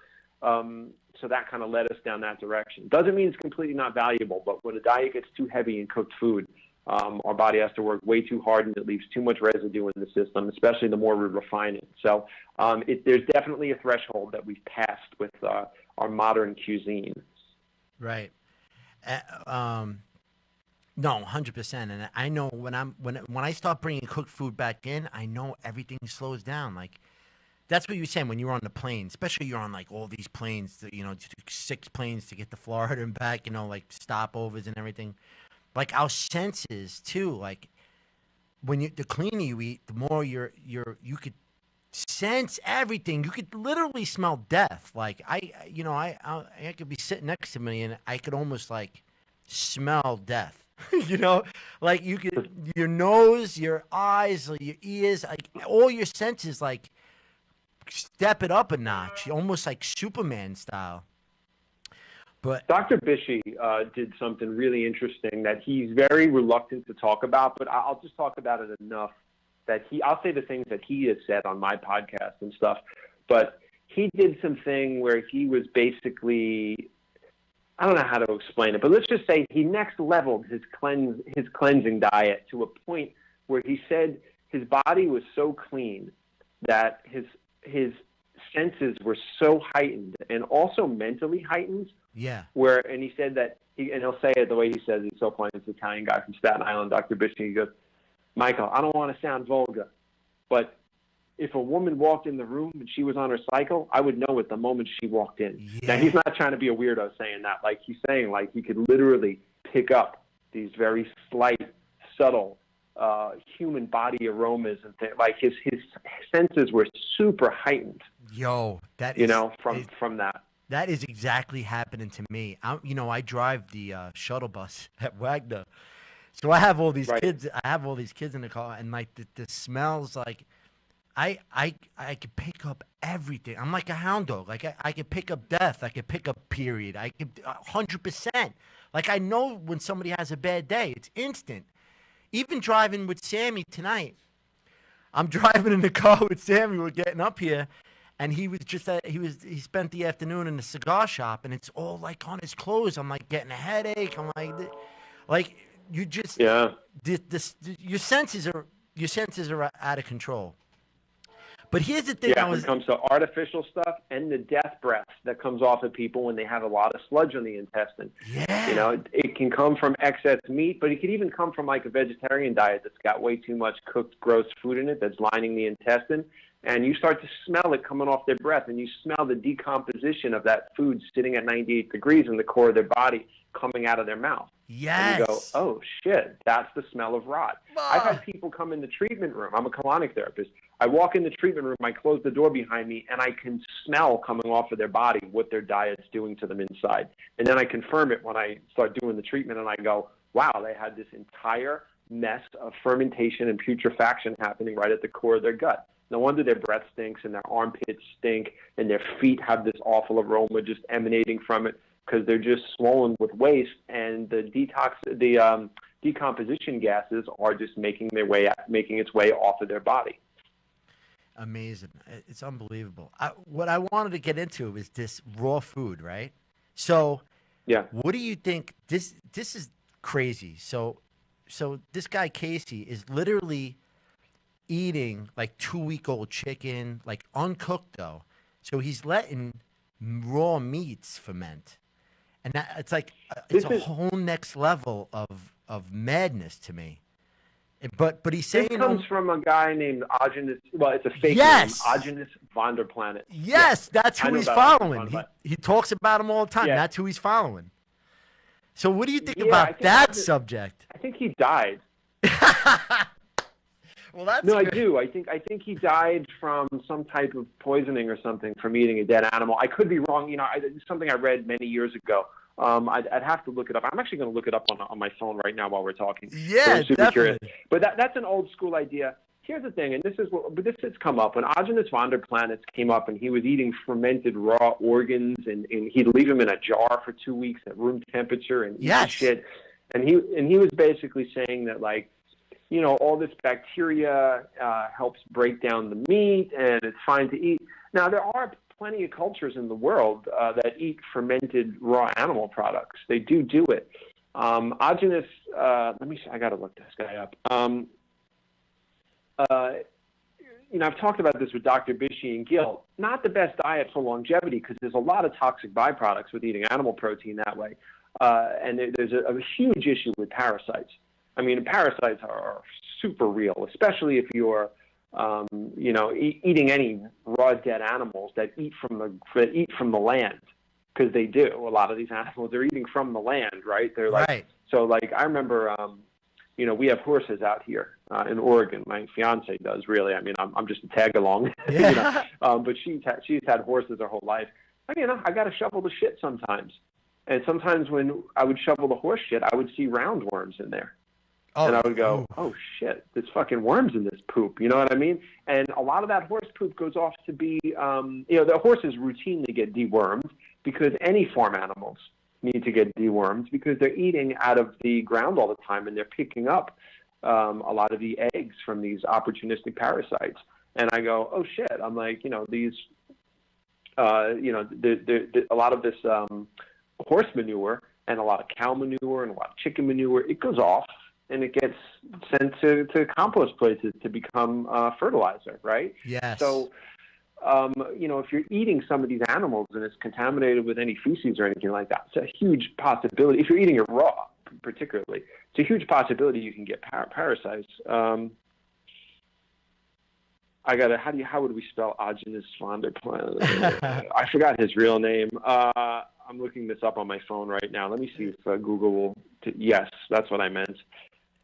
that kind of led us down that direction. Doesn't mean it's completely not valuable, but when a diet gets too heavy in cooked food, Our body has to work way too hard, and it leaves too much residue in the system, especially the more we refine it. So there's definitely a threshold that we've passed with our modern cuisine. Right. No, 100%. And I know when I start bringing cooked food back in, I know everything slows down. Like that's what you were saying when you were on the plane, especially you're on like all these planes, 6 planes to get to Florida and back, like stopovers and everything. Like our senses too. Like the cleaner you eat, the more you could sense everything. You could literally smell death. Like I could be sitting next to me and I could almost like smell death. Like you could, your nose, your eyes, your ears, like all your senses, like step it up a notch, almost like Superman style. But Dr. Bishie did something really interesting that he's very reluctant to talk about, but I'll just talk about it enough that I'll say the things that he has said on my podcast and stuff. But he did something where he was basically, I don't know how to explain it, but let's just say he next leveled his cleansing diet to a point where he said his body was so clean that his senses were so heightened and also mentally heightened. Yeah. And he said that, and he'll say it the way he says it. He's so funny. It's an Italian guy from Staten Island, Dr. Bishop. He goes, Michael, I don't want to sound vulgar, but if a woman walked in the room and she was on her cycle, I would know it the moment she walked in. Yeah. Now, he's not trying to be a weirdo saying that. Like, he's saying, like, he could literally pick up these very slight, subtle human body aromas and things. Like, his senses were super heightened. Yo, that is, from that. That is exactly happening to me. I drive the shuttle bus at Wagner, so I have all these kids. I have all these kids in the car, and like the smells, like I could pick up everything. I'm like a hound dog. Like I could pick up death. I could pick up period. I could 100%. Like I know when somebody has a bad day. It's instant. Even driving with Sammy tonight, I'm driving in the car with Sammy. We're getting up here. And he was just he spent the afternoon in the cigar shop, and it's all like on his clothes. I'm like getting a headache. I'm like you just your senses are out of control. But here's the thing. When it comes to artificial stuff and the death breath that comes off of people when they have a lot of sludge on the intestine. Yeah. It can come from excess meat, but it could even come from like a vegetarian diet that's got way too much cooked, gross food in it that's lining the intestine. And you start to smell it coming off their breath, and you smell the decomposition of that food sitting at 98 degrees in the core of their body coming out of their mouth. Yes. And you go, oh, shit, that's the smell of rot. I've had people come in the treatment room. I'm a colonic therapist. I walk in the treatment room, I close the door behind me, and I can smell coming off of their body what their diet's doing to them inside. And then I confirm it when I start doing the treatment, and I go, wow, they had this entire mess of fermentation and putrefaction happening right at the core of their gut. No wonder their breath stinks and their armpits stink and their feet have this awful aroma just emanating from it because they're just swollen with waste, and the decomposition gases are just making its way off of their body. Amazing. It's unbelievable. What I wanted to get into is this raw food, right? So, yeah. What do you think? This is crazy. So this guy Casey is literally eating like 2-week-old chicken, like uncooked though. So he's letting raw meats ferment, and it's like it's a whole next level of madness to me. But he's saying this comes from a guy named Agenus. Well, it's a fake name, Agenus von der Planet. Yes, that's who he's following. He talks about him all the time. Yeah. That's who he's following. So what do you think about that subject? I think he died. Well, that's no, good. I do. I think he died from some type of poisoning or something from eating a dead animal. I could be wrong. It's something I read many years ago. I'd have to look it up. I'm actually going to look it up on my phone right now while we're talking. Yeah, so I'm super definitely. Curious. But that's an old school idea. Here's the thing, and this has come up when Agenus von der Planet came up, and he was eating fermented raw organs, and he'd leave them in a jar for 2 weeks at room temperature and eat shit. And he was basically saying that all this bacteria helps break down the meat, and it's fine to eat. Now, there are plenty of cultures in the world that eat fermented raw animal products. They do it. Agenus, let me see, I got to look this guy up. I've talked about this with Dr. Bishy and Gil. Not the best diet for longevity because there's a lot of toxic byproducts with eating animal protein that way. And there's a huge issue with parasites. I mean, parasites are super real, especially if you're, eating any raw dead animals that eat from the land, because they do. A lot of these animals, they're eating from the land, right? They're like, Right. So like I remember, we have horses out here in Oregon. My fiance does, really. I mean, I'm just a tag along, Yeah. but she's had horses her whole life. I got to shovel the shit sometimes. And sometimes when I would shovel the horse shit, I would see roundworms in there. Oh, And I would go, ooh. oh, shit, there's fucking worms in this poop. You know what I mean? And a lot of that horse poop goes off to be, the horses routinely get dewormed because any farm animals need to get dewormed because they're eating out of the ground all the time and they're picking up a lot of the eggs from these opportunistic parasites. And I go, oh, shit. I'm like, these, a lot of this horse manure and a lot of cow manure and a lot of chicken manure, it goes off. And it gets sent to compost places to become fertilizer, right? Yes. So, if you're eating some of these animals and it's contaminated with any feces or anything like that, it's a huge possibility. If you're eating it raw, particularly, it's a huge possibility you can get parasites. How would we spell Agenus von der Plant? I forgot his real name. I'm looking this up on my phone right now. Let me see if Google will. Yes, that's what I meant.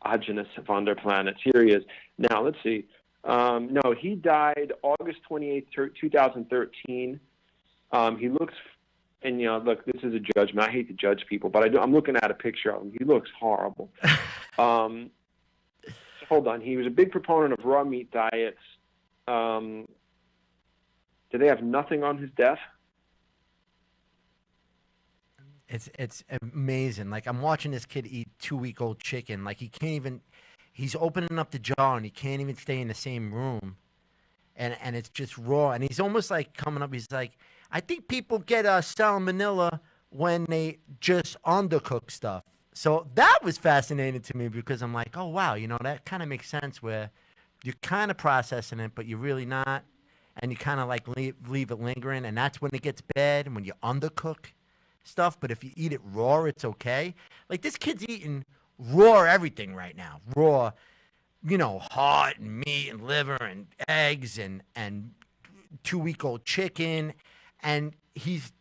Agenus von der Planet. Here he is. Now, let's see. No, he died August 28th, 2013. He looks, and look, this is a judgment. I hate to judge people, but I'm looking at a picture of him. He looks horrible. Hold on. He was a big proponent of raw meat diets. Do they have nothing on his death? It's amazing. Like, I'm watching this kid eat 2-week-old chicken. Like, he's opening up the jar and he can't even stay in the same room. And it's just raw. And he's almost like coming up. He's like, I think people get salmonella when they just undercook stuff. So that was fascinating to me because I'm like, oh, wow, that kind of makes sense where you're kind of processing it, but you're really not. And you kind of like leave it lingering. And that's when it gets bad and when you undercook stuff. But if you eat it raw, it's okay. Like, this kid's eating raw everything right now. Raw, heart and meat and liver and eggs and 2-week-old chicken. And he's,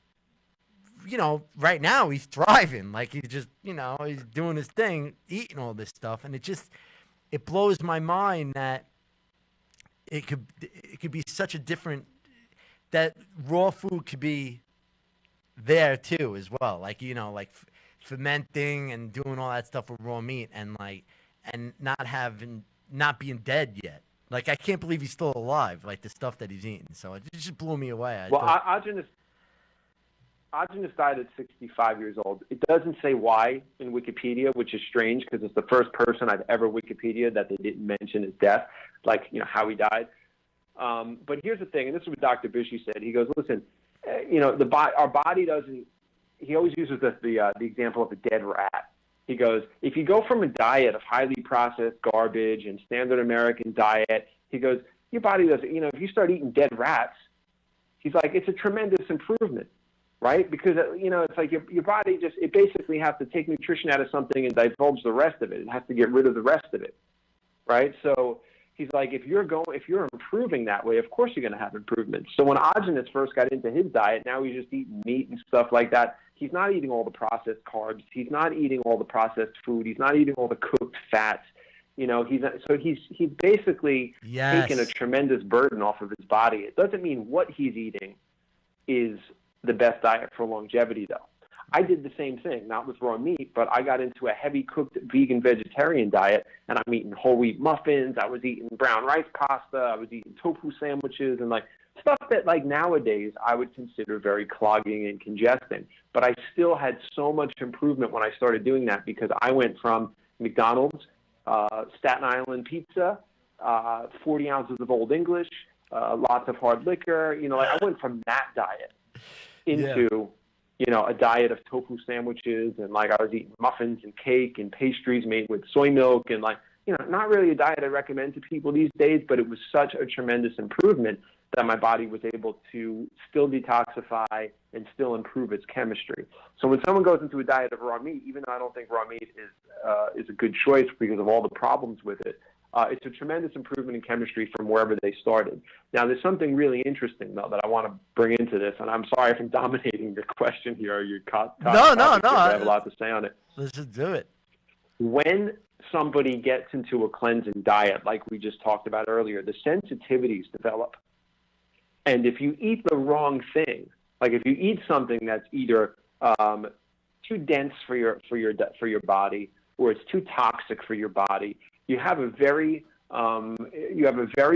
right now he's thriving. Like, he's just, he's doing his thing, eating all this stuff. And it blows my mind that it could be such a different, that raw food could be there too as well, like fermenting and doing all that stuff with raw meat and not being dead yet. Like, I can't believe he's still alive, like the stuff that he's eating. So it just blew me away. Agenus died at 65 years old. It doesn't say why in Wikipedia, which is strange because it's the first person I've ever Wikipedia that they didn't mention his death, like how he died. But here's the thing, and this is what Dr. Bishy said. He goes, listen. Our body doesn't. He always uses the example of a dead rat. He goes, if you go from a diet of highly processed garbage and standard American diet, he goes, your body doesn't. If you start eating dead rats, he's like, it's a tremendous improvement, right? Because it's like your body it basically has to take nutrition out of something and divulge the rest of it. It has to get rid of the rest of it, right? So he's like, if you're improving that way, of course you're going to have improvements. So when Agenus first got into his diet, now he's just eating meat and stuff like that. He's not eating all the processed carbs. He's not eating all the processed food. He's not eating all the cooked fats. He's basically taken a tremendous burden off of his body. It doesn't mean what he's eating is the best diet for longevity, though. I did the same thing, not with raw meat, but I got into a heavy cooked vegan vegetarian diet, and I'm eating whole wheat muffins. I was eating brown rice pasta. I was eating tofu sandwiches and stuff that nowadays I would consider very clogging and congesting. But I still had so much improvement when I started doing that because I went from McDonald's, Staten Island pizza, 40 ounces of Old English, lots of hard liquor. I went from that diet into a diet of tofu sandwiches, and like I was eating muffins and cake and pastries made with soy milk, and like, not really a diet I recommend to people these days, but it was such a tremendous improvement that my body was able to still detoxify and still improve its chemistry. So when someone goes into a diet of raw meat, even though I don't think raw meat is a good choice because of all the problems with it, it's a tremendous improvement in chemistry from wherever they started. Now, there's something really interesting, though, that I want to bring into this, and I'm sorry if I'm dominating your question here or your topic. No. I have a lot to say on it. Let's just do it. When somebody gets into a cleansing diet, like we just talked about earlier, the sensitivities develop. And if you eat the wrong thing, like if you eat something that's either too dense for your body, or it's too toxic for your body, you have a very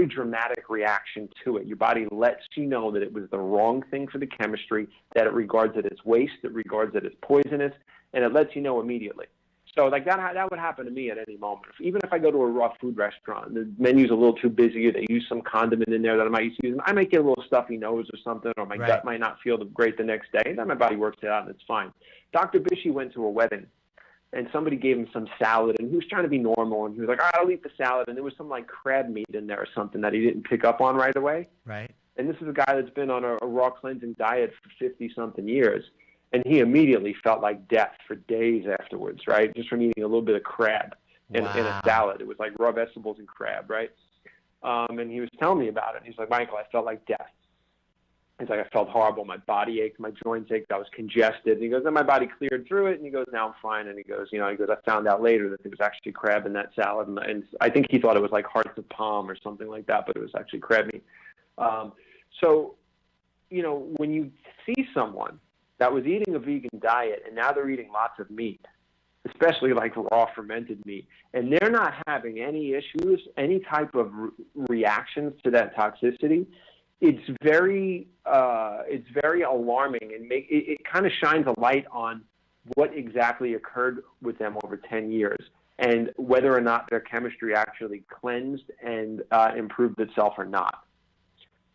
dramatic reaction to it. Your body lets you know that it was the wrong thing for the chemistry, that it regards it as waste, it regards it as poisonous, and it lets you know immediately. So like that would happen to me at any moment. Even if I go to a raw food restaurant, the menu's a little too busy, or they use some condiment in there that I might use to use, I might get a little stuffy nose or something, or my gut might not feel great the next day, and then my body works it out and it's fine. Dr. Bishy went to a wedding, and somebody gave him some salad, and he was trying to be normal, and he was like, I'll eat the salad, and there was some like crab meat in there or something that he didn't pick up on right away. Right. And this is a guy that's been on a raw cleansing diet for 50-something years. And he immediately felt like death for days afterwards, right? Just from eating a little bit of crab in a salad. It was like raw vegetables and crab, right? And he was telling me about it. He's like, Michael, I felt like death. He's like, I felt horrible. My body ached, my joints ached, I was congested. And he goes, then my body cleared through it. And he goes, now I'm fine. And he goes, I found out later that there was actually crab in that salad. And I think he thought it was like hearts of palm or something like that, but it was actually crab meat. So, when you see someone that was eating a vegan diet, and now they're eating lots of meat, especially like raw fermented meat, and they're not having any issues, any type of reactions to that toxicity, it's very alarming, and it kind of shines a light on what exactly occurred with them over 10 years, and whether or not their chemistry actually cleansed and improved itself or not.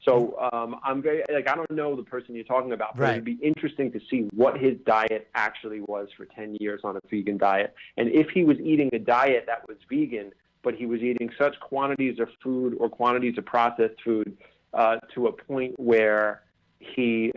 So I'm very, I don't know the person you're talking about, but it'd be interesting to see what his diet actually was for 10 years on a vegan diet. And if he was eating a diet that was vegan, but he was eating such quantities of food or quantities of processed food to a point where he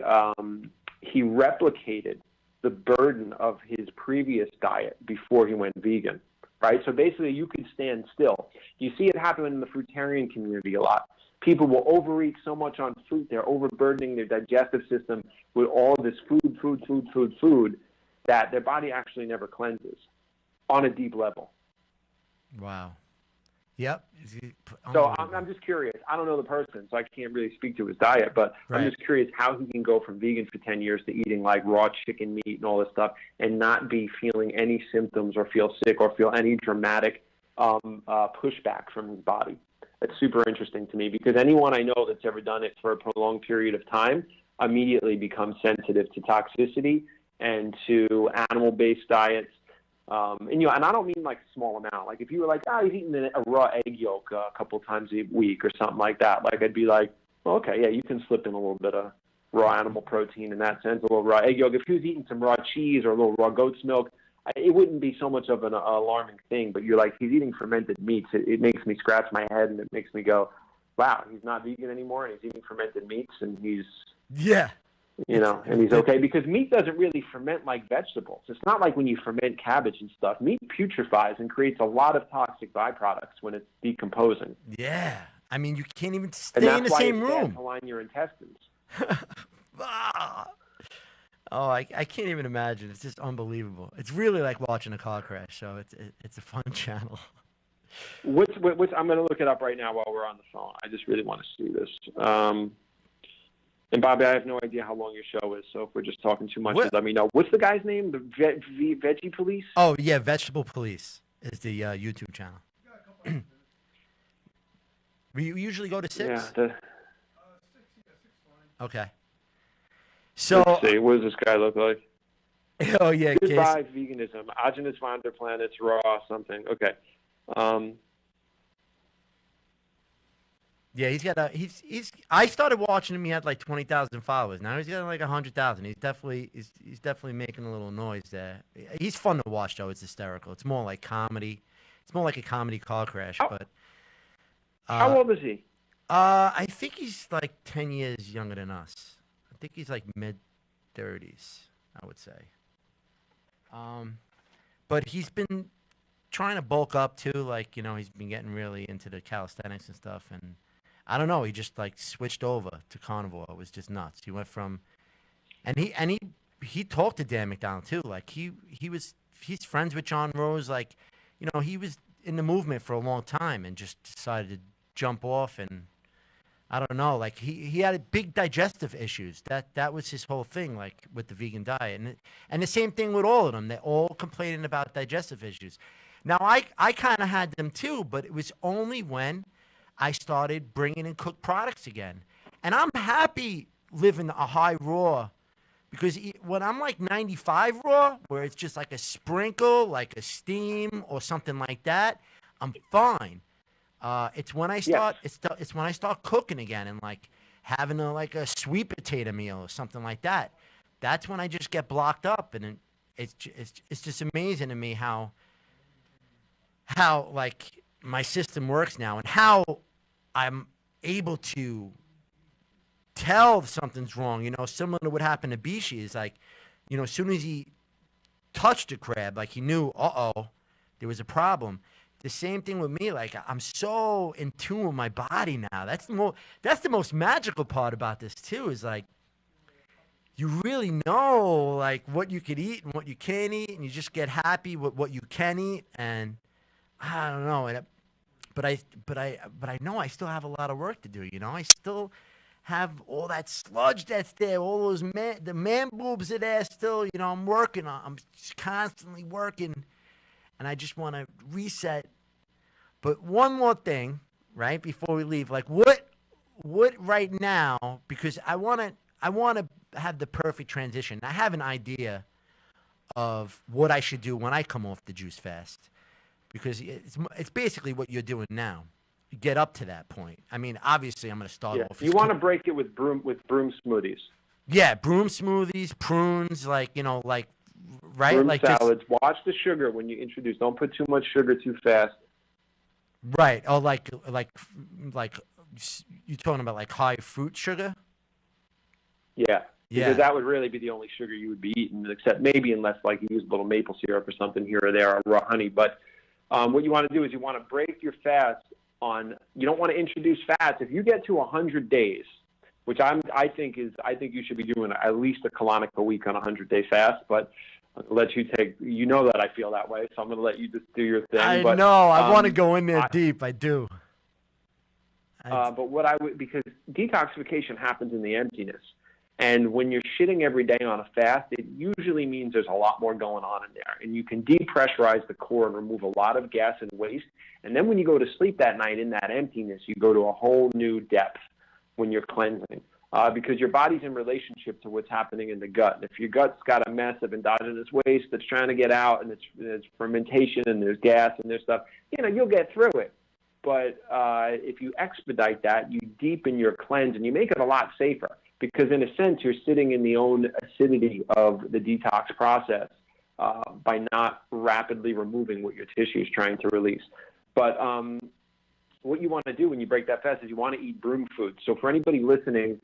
replicated the burden of his previous diet before he went vegan, right? So basically you could stand still. You see it happen in the fruitarian community a lot. People will overeat so much on fruit, they're overburdening their digestive system with all this food, that their body actually never cleanses on a deep level. Wow. Yep. So I'm just curious. I don't know the person, so I can't really speak to his diet, but I'm just curious how he can go from vegan for 10 years to eating like raw chicken meat and all this stuff and not be feeling any symptoms or feel sick or feel any dramatic pushback from his body. That's super interesting to me, because anyone I know that's ever done it for a prolonged period of time immediately becomes sensitive to toxicity and to animal-based diets. And I don't mean like a small amount. Like if you were like, he's eating a raw egg yolk a couple times a week or something like that, like I'd be like, well, okay, yeah, you can slip in a little bit of raw animal protein in that sense, a little raw egg yolk. If he was eating some raw cheese or a little raw goat's milk, it wouldn't be so much of an alarming thing, but you're like, he's eating fermented meats. It makes me scratch my head, and it makes me go, wow, he's not vegan anymore, and he's eating fermented meats, and he's, and he's okay, because meat doesn't really ferment like vegetables. It's not like when you ferment cabbage and stuff. Meat putrefies and creates a lot of toxic byproducts when it's decomposing. Yeah. I mean, you can't even stay in the same room. And that's why it's bad to line your intestines. Oh, I can't even imagine. It's just unbelievable. It's really like watching a car crash. So it's a fun channel. What's I'm going to look it up right now while we're on the phone. I just really want to see this. And Bobby, I have no idea how long your show is. So if we're just talking too much, let me know. What's the guy's name? The Veggie Police? Oh yeah, Vegetable Police is the YouTube channel. We usually go to 6. Yeah. Okay. So, let's see. What does this guy look like? Oh, yeah. Goodbye, veganism. Agenus von der Planets, raw, something. Okay. Yeah, he's. I started watching him. He had like 20,000 followers. Now he's got like 100,000. He's definitely making a little noise there. He's fun to watch though. It's hysterical. It's more like comedy. It's more like a comedy car crash. How, But how old is he? I think he's like 10 years younger than us. I think he's like mid 30s. I would say. Um, but he's been trying to bulk up too. Like he's been getting really into the calisthenics and stuff and. I don't know. He just like switched over to carnivore. It was just nuts. He went from, and he talked to Dan McDonald too. Like he's friends with John Rose. Like, he was in the movement for a long time and just decided to jump off. And I don't know. Like he had big digestive issues. That was his whole thing. Like with the vegan diet, and the same thing with all of them. They're all complaining about digestive issues. Now I kind of had them too, but it was only when I started bringing in cooked products again. And I'm happy living a high raw because when I'm like 95 raw, where it's just like a sprinkle, like a steam or something like that, I'm fine. It's when I start it's when I start cooking again and like having like a sweet potato meal or something like that. That's when I just get blocked up and it's just amazing to me how like my system works now and how I'm able to tell something's wrong, similar to what happened to Bishi is like, as soon as he touched a crab, like he knew, there was a problem. The same thing with me, like I'm so in tune with my body now. That's the most magical part about this too, is like you really know like what you could eat and what you can't eat, and you just get happy with what you can eat, and I don't know, but I know I still have a lot of work to do. I still have all that sludge that's there, all those the man boobs are there still. I'm working on. I'm just constantly working, and I just want to reset. But one more thing, right before we leave, like what right now, because I want to have the perfect transition. I have an idea of what I should do when I come off the juice fast. Because it's basically what you're doing now. You get up to that point. I mean, obviously, I'm going to start off. You want to break it with broom smoothies. Yeah, broom smoothies, prunes, like right, broom like salads. Just, watch the sugar when you introduce. Don't put too much sugar too fast. Right. Oh, like you talking about like high fruit sugar? Yeah. Yeah. Because that would really be the only sugar you would be eating, except maybe unless like you use a little maple syrup or something here or there, or raw honey. But what you want to do is you want to break your fast on. You don't want to introduce fats. If you get to 100 days, which I think you should be doing at least a colonic a week on a 100-day fast. But I'll let you take. You know that I feel that way, so I'm going to let you just do your thing. I know. I want to go in there deep. I do. But what I would, because detoxification happens in the emptiness. And when you're shitting every day on a fast, it usually means there's a lot more going on in there. And you can depressurize the core and remove a lot of gas and waste. And then when you go to sleep that night in that emptiness, you go to a whole new depth when you're cleansing. Because your body's in relationship to what's happening in the gut. And if your gut's got a mess of endogenous waste that's trying to get out, and it's fermentation and there's gas and there's stuff, you'll get through it. But if you expedite that, you deepen your cleanse and you make it a lot safer. Because in a sense, you're sitting in the own acidity of the detox process by not rapidly removing what your tissue is trying to release. But what you want to do when you break that fast is you want to eat broom food. So for anybody listening,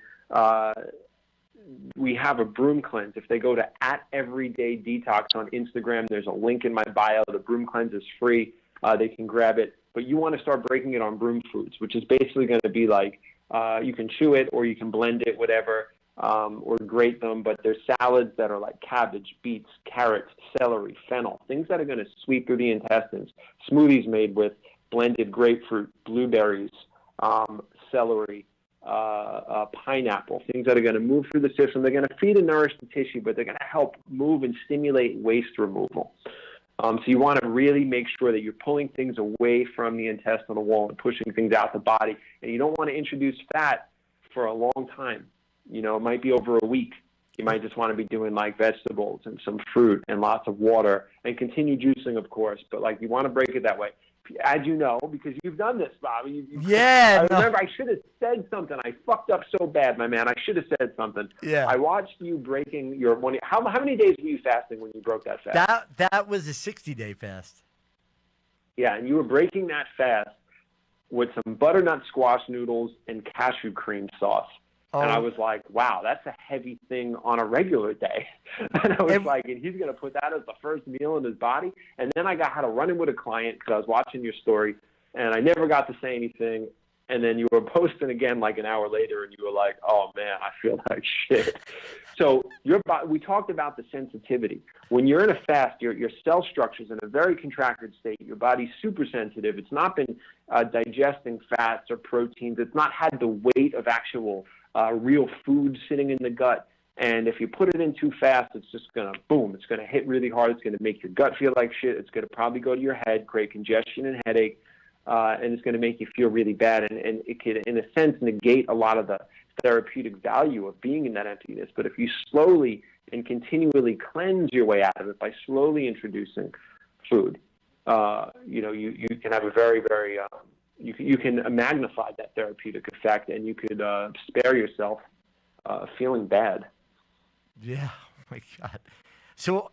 we have a broom cleanse. If they go to @everydaydetox on Instagram, there's a link in my bio. The broom cleanse is free. They can grab it. But you want to start breaking it on broom foods, which is basically going to be like, you can chew it or you can blend it, whatever, or grate them. But there's salads that are like cabbage, beets, carrots, celery, fennel, things that are going to sweep through the intestines. Smoothies made with blended grapefruit, blueberries, celery, pineapple, things that are going to move through the system. They're going to feed and nourish the tissue, but they're going to help move and stimulate waste removal. So you want to really make sure that you're pulling things away from the intestinal wall and pushing things out the body. And you don't want to introduce fat for a long time. It might be over a week. You might just want to be doing like vegetables and some fruit and lots of water and continue juicing, of course. But like you want to break it that way as you know, because you've done this, Bobby. Yeah. I remember I should have said something. I fucked up so bad, my man. I should have said something. Yeah. I watched you breaking your one. How many days were you fasting when you broke that fast? That was a 60-day fast. Yeah, and you were breaking that fast with some butternut squash noodles and cashew cream sauce. Oh. And I was like, wow, that's a heavy thing on a regular day. And I was like, and he's going to put that as the first meal in his body. And then I had to run in with a client because I was watching your story, and I never got to say anything. And then you were posting again like an hour later, and you were like, oh, man, I feel like shit. So we talked about the sensitivity. When you're in a fast, your cell structure's in a very contracted state. Your body's super sensitive. It's not been digesting fats or proteins. It's not had the weight of actual real food sitting in the gut. And if you put it in too fast, it's just going to, boom, it's going to hit really hard. It's going to make your gut feel like shit. It's going to probably go to your head, create congestion and headache, and it's going to make you feel really bad. And it could, in a sense, negate a lot of the therapeutic value of being in that emptiness. But if you slowly and continually cleanse your way out of it by slowly introducing food, you can have a very, very you can magnify that therapeutic effect, and you could spare yourself feeling bad. Yeah, oh my God. So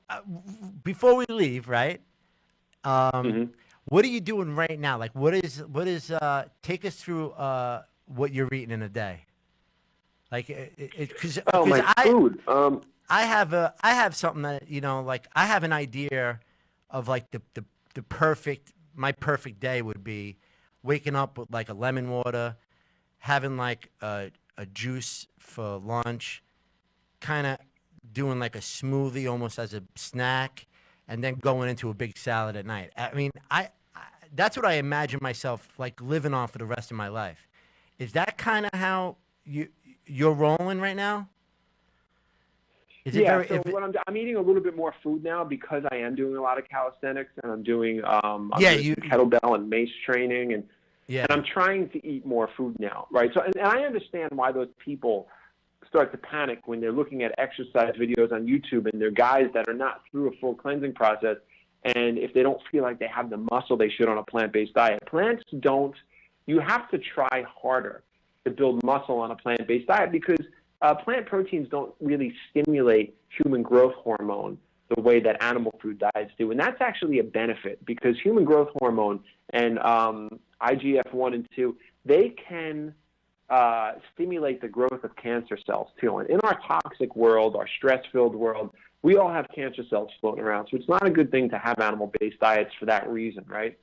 before we leave, right? What are you doing right now? Like, what is? Take us through what you're eating in a day. Like, food. I have something that like I have an idea of like my perfect day would be waking up with like a lemon water, having like a juice for lunch, kind of doing like a smoothie almost as a snack, and then going into a big salad at night. I mean, that's what I imagine myself like living on for the rest of my life. Is that kind of how you're rolling right now? I'm eating a little bit more food now because I am doing a lot of calisthenics, and I'm doing kettlebell and mace training, and I'm trying to eat more food now, right? So, and I understand why those people start to panic when they're looking at exercise videos on YouTube, and they're guys that are not through a full cleansing process, and if they don't feel like they have the muscle they should on a plant-based diet. You have to try harder to build muscle on a plant-based diet because plant proteins don't really stimulate human growth hormone the way that animal food diets do. And that's actually a benefit because human growth hormone and IGF-1 and 2, they can stimulate the growth of cancer cells too. And in our toxic world, our stress-filled world, we all have cancer cells floating around. So it's not a good thing to have animal-based diets for that reason, right?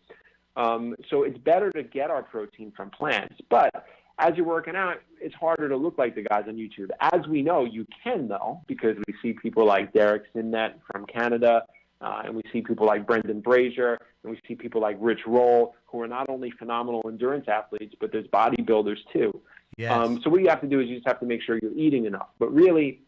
So it's better to get our protein from plants. But as you're working out, it's harder to look like the guys on YouTube. As we know, you can, though, because we see people like Derek Sinnet from Canada, and we see people like Brendan Brazier, and we see people like Rich Roll, who are not only phenomenal endurance athletes, but there's bodybuilders, too. Yes. So what you have to do is you just have to make sure you're eating enough. But really,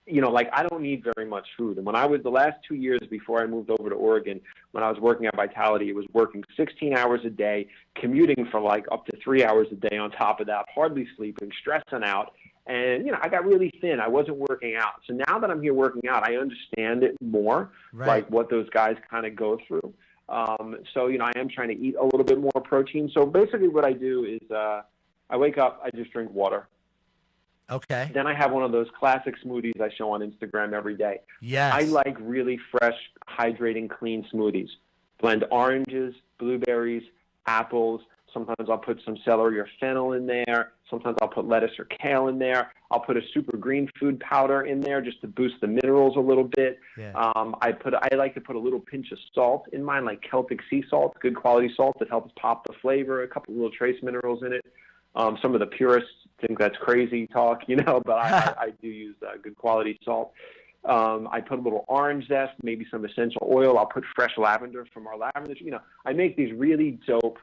I don't need very much food. And when I was the last 2 years before I moved over to Oregon, when I was working at Vitality, it was working 16 hours a day, commuting for like up to 3 hours a day on top of that, hardly sleeping, stressing out. And, I got really thin. I wasn't working out. So now that I'm here working out, I understand it more, like what those guys kind of go through. So, I am trying to eat a little bit more protein. So basically what I do is I wake up, I just drink water. Okay. Then I have one of those classic smoothies I show on Instagram every day. Yes. I like really fresh, hydrating, clean smoothies. Blend oranges, blueberries, apples. Sometimes I'll put some celery or fennel in there. Sometimes I'll put lettuce or kale in there. I'll put a super green food powder in there just to boost the minerals a little bit. Yeah. I like to put a little pinch of salt in mine, like Celtic sea salt, good quality salt that helps pop the flavor, a couple little trace minerals in it. Some of the purists think that's crazy talk, but I do use good quality salt. I put a little orange zest, maybe some essential oil. I'll put fresh lavender from our lavender. I make these really dope,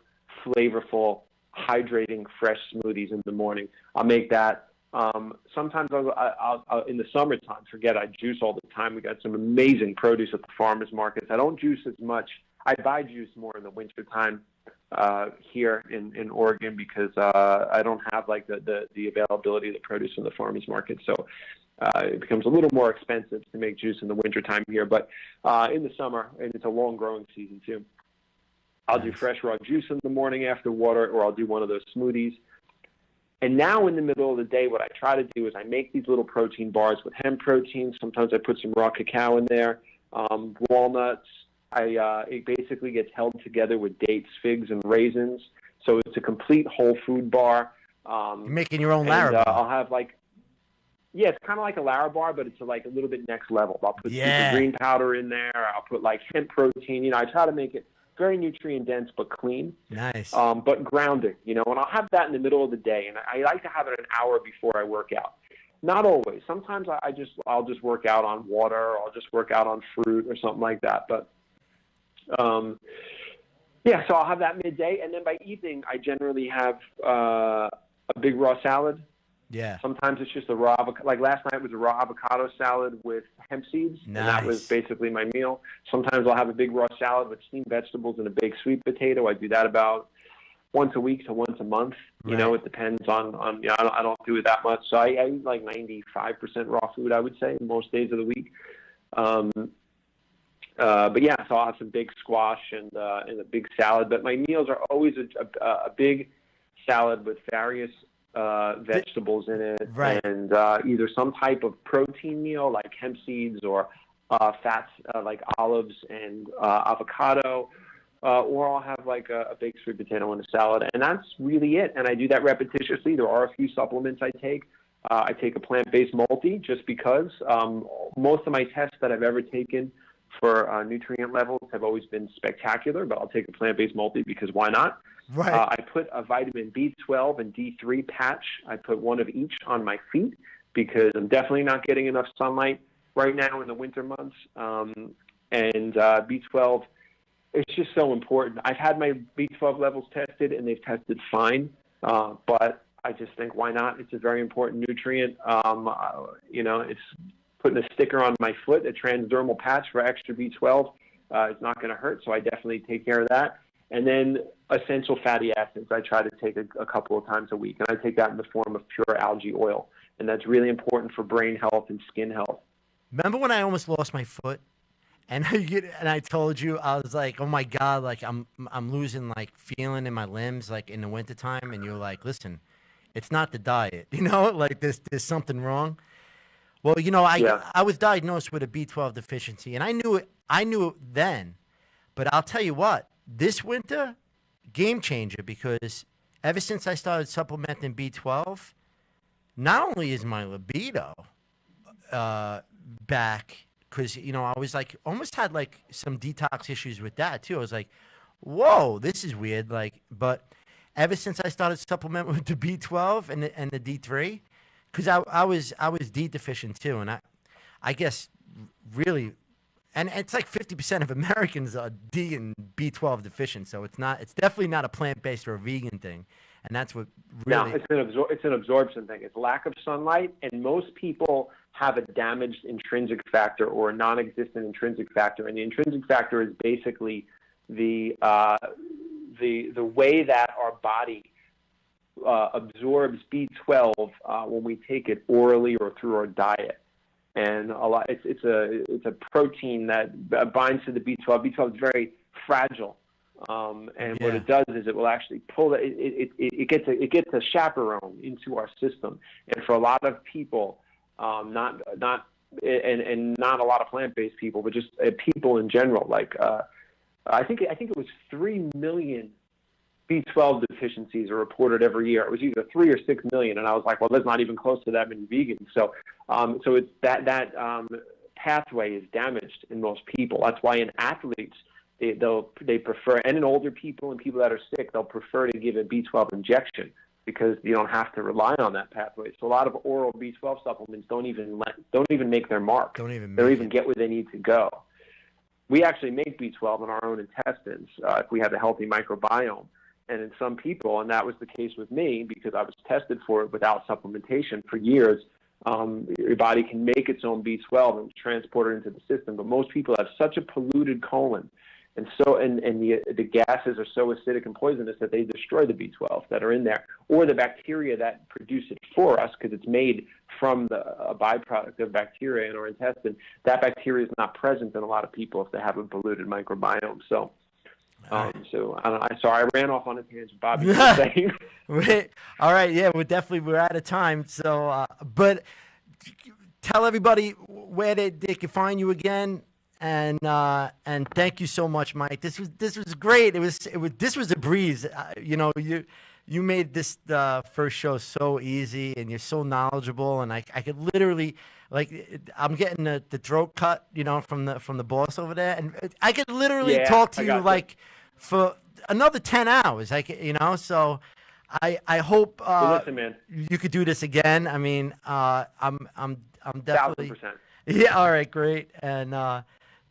flavorful, hydrating, fresh smoothies in the morning. I'll make that. Sometimes I'll in the summertime, I juice all the time. We got some amazing produce at the farmers markets. I don't juice as much. I buy juice more in the wintertime here in Oregon because I don't have like the availability of the produce in the farmers market. So it becomes a little more expensive to make juice in the wintertime here. But in the summer, and it's a long growing season too. I'll do fresh raw juice in the morning after water, or I'll do one of those smoothies. And now in the middle of the day, what I try to do is I make these little protein bars with hemp protein. Sometimes I put some raw cacao in there, walnuts. It basically gets held together with dates, figs, and raisins. So it's a complete whole food bar. You're making your own Larabar. I'll have it's kind of like a Larabar, but it's like a little bit next level. I'll put super green powder in there. I'll put like hemp protein. I try to make it very nutrient dense but clean. Nice. But grounding, and I'll have that in the middle of the day, and I like to have it an hour before I work out. Not always. Sometimes I'll just work out on water, or I'll just work out on fruit or something like that. But so I'll have that midday, and then by evening I generally have a big raw salad. Yeah. Sometimes it's just a raw avocado. Like last night was a raw avocado salad with hemp seeds. Nice. And that was basically my meal. Sometimes I'll have a big raw salad with steamed vegetables and a baked sweet potato. I do that about once a week to once a month. Right. It depends on I don't do it that much. So I eat like 95% raw food, I would say, most days of the week. But yeah, so I'll have some big squash and a big salad. But my meals are always a big salad with various vegetables in it, right. And either some type of protein meal like hemp seeds or fats like olives and avocado, or I'll have like a baked sweet potato in a salad, and that's really it. And I do that repetitiously. There are a few supplements I take. I take a plant-based multi just because most of my tests that I've ever taken for nutrient levels have always been spectacular, but I'll take a plant-based multi because why not? Right. I put a vitamin B12 and D3 patch. I put one of each on my feet because I'm definitely not getting enough sunlight right now in the winter months. And B12, it's just so important. I've had my B12 levels tested, and they've tested fine, but I just think, why not? It's a very important nutrient. It's putting a sticker on my foot, a transdermal patch for extra B12. It's not going to hurt, so I definitely take care of that. And then essential fatty acids, I try to take a couple of times a week, and I take that in the form of pure algae oil, and that's really important for brain health and skin health. Remember when I almost lost my foot, and I told you, I was like, oh my God, like I'm losing like feeling in my limbs like in the wintertime, and you're like, listen, it's not the diet, like there's something wrong. Well, I was diagnosed with a B12 deficiency, and I knew it then, but I'll tell you what. This winter, game changer, because ever since I started supplementing B12, not only is my libido back, because, I was like, almost had like some detox issues with that too. I was like, whoa, this is weird. But ever since I started supplementing with the B12 and the D3, because I was D deficient too. And I guess really, and it's like 50% of Americans are D and B12 deficient, so it's definitely not a plant-based or a vegan thing, and that's what really. No, it's an absorption thing. It's lack of sunlight, and most people have a damaged intrinsic factor or a non-existent intrinsic factor, and the intrinsic factor is basically the way that our body absorbs B12 when we take it orally or through our diet. And it's a protein that binds to the B12. B12 is very fragile, and what it does is it will actually pull it gets a chaperone into our system. And for a lot of people, not a lot of plant-based people, but just people in general, I think it was 3 million B12 deficiencies are reported every year. It was either 3 or 6 million, and I was like, well, there's not even close to that many vegans. So it's that pathway is damaged in most people. That's why in athletes they prefer, and in older people and people that are sick, they'll prefer to give a B12 injection because you don't have to rely on that pathway. So a lot of oral B12 supplements don't even make their mark. Don't even get where they need to go. We actually make B12 in our own intestines if we have a healthy microbiome. And in some people, and that was the case with me because I was tested for it without supplementation for years, your body can make its own B12 and transport it into the system. But most people have such a polluted colon, and the gases are so acidic and poisonous that they destroy the B12 that are in there, or the bacteria that produce it for us because it's made from a byproduct of bacteria in our intestine. That bacteria is not present in a lot of people if they have a polluted microbiome. So So I don't know. Sorry, I ran off on a tangent, Bobby. Just saying. Wait, all right, yeah, we're out of time. So, but tell everybody where they can find you again, and thank you so much, Mike. This was great. This was a breeze. You made this first show so easy, and you're so knowledgeable, and I could literally, like, I'm getting the throat cut, from the boss over there, and I could literally talk to you like for another 10 hours, so I hope well, listen, man. you could do this again. I mean, I'm definitely 1,000%. Yeah, all right, great. And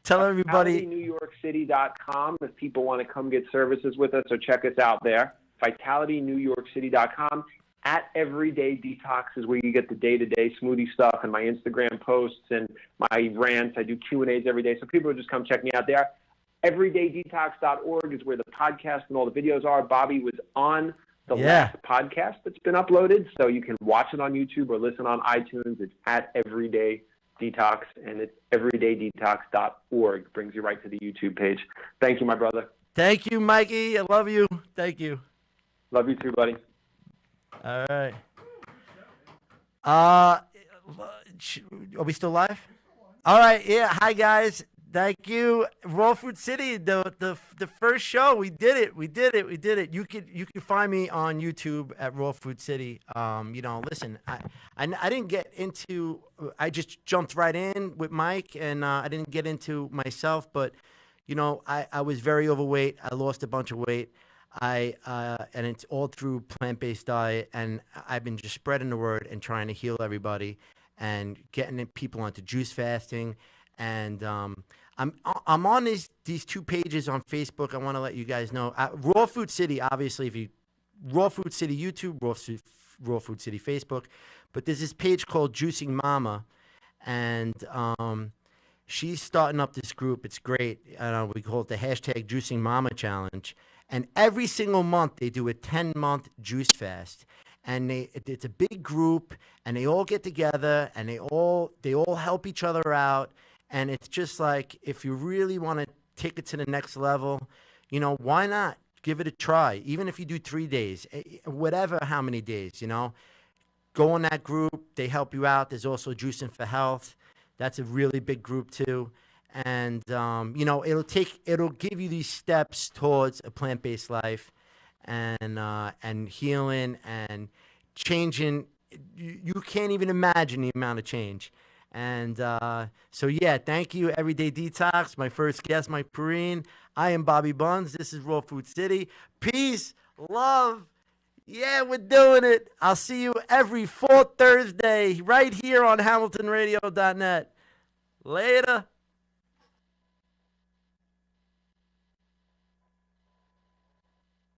tell everybody VitalityNewYorkCity.com if people want to come get services with us, or check us out there. VitalityNewYorkCity.com. At Everyday Detox is where you get the day-to-day smoothie stuff and my Instagram posts and my rants. I do Q&As every day, so people will just come check me out there. EverydayDetox.org is where the podcast and all the videos are. Bobby was on the last podcast that's been uploaded, so you can watch it on YouTube or listen on iTunes. It's at Everyday Detox, and it's EverydayDetox.org. Brings you right to the YouTube page. Thank you, my brother. Thank you, Mikey. I love you. Thank you. Love you too, buddy. All right. Are we still live? All right. Yeah. Hi, guys. Thank you, Raw Food City. The first show, we did it. You could find me on YouTube at Raw Food City. Listen, I didn't get into. I just jumped right in with Mike, and I didn't get into myself. But I was very overweight. I lost a bunch of weight. And it's all through plant-based diet, and I've been just spreading the word and trying to heal everybody and getting people onto juice fasting. And I'm on these two pages on Facebook. I want to let you guys know. Raw Food City, obviously, if you Raw Food City YouTube, Raw Food City Facebook, but there's this page called Juicing Mama, and she's starting up this group. It's great. We call it the hashtag Juicing Mama Challenge. And every single month they do a 10-month juice fast, and it's a big group, and they all get together, and they all help each other out, and it's just like, if you really want to take it to the next level, why not give it a try? Even if you do 3 days, whatever, how many days, go in that group. They help you out. There's also Juicing for Health. That's a really big group too. And, it'll give you these steps towards a plant-based life and healing and changing. You can't even imagine the amount of change. And thank you, Everyday Detox, my first guest, Mike Perrine. I am Bobby Buns. This is Raw Food City. Peace, love. Yeah, we're doing it. I'll see you every fourth Thursday right here on HamiltonRadio.net. Later.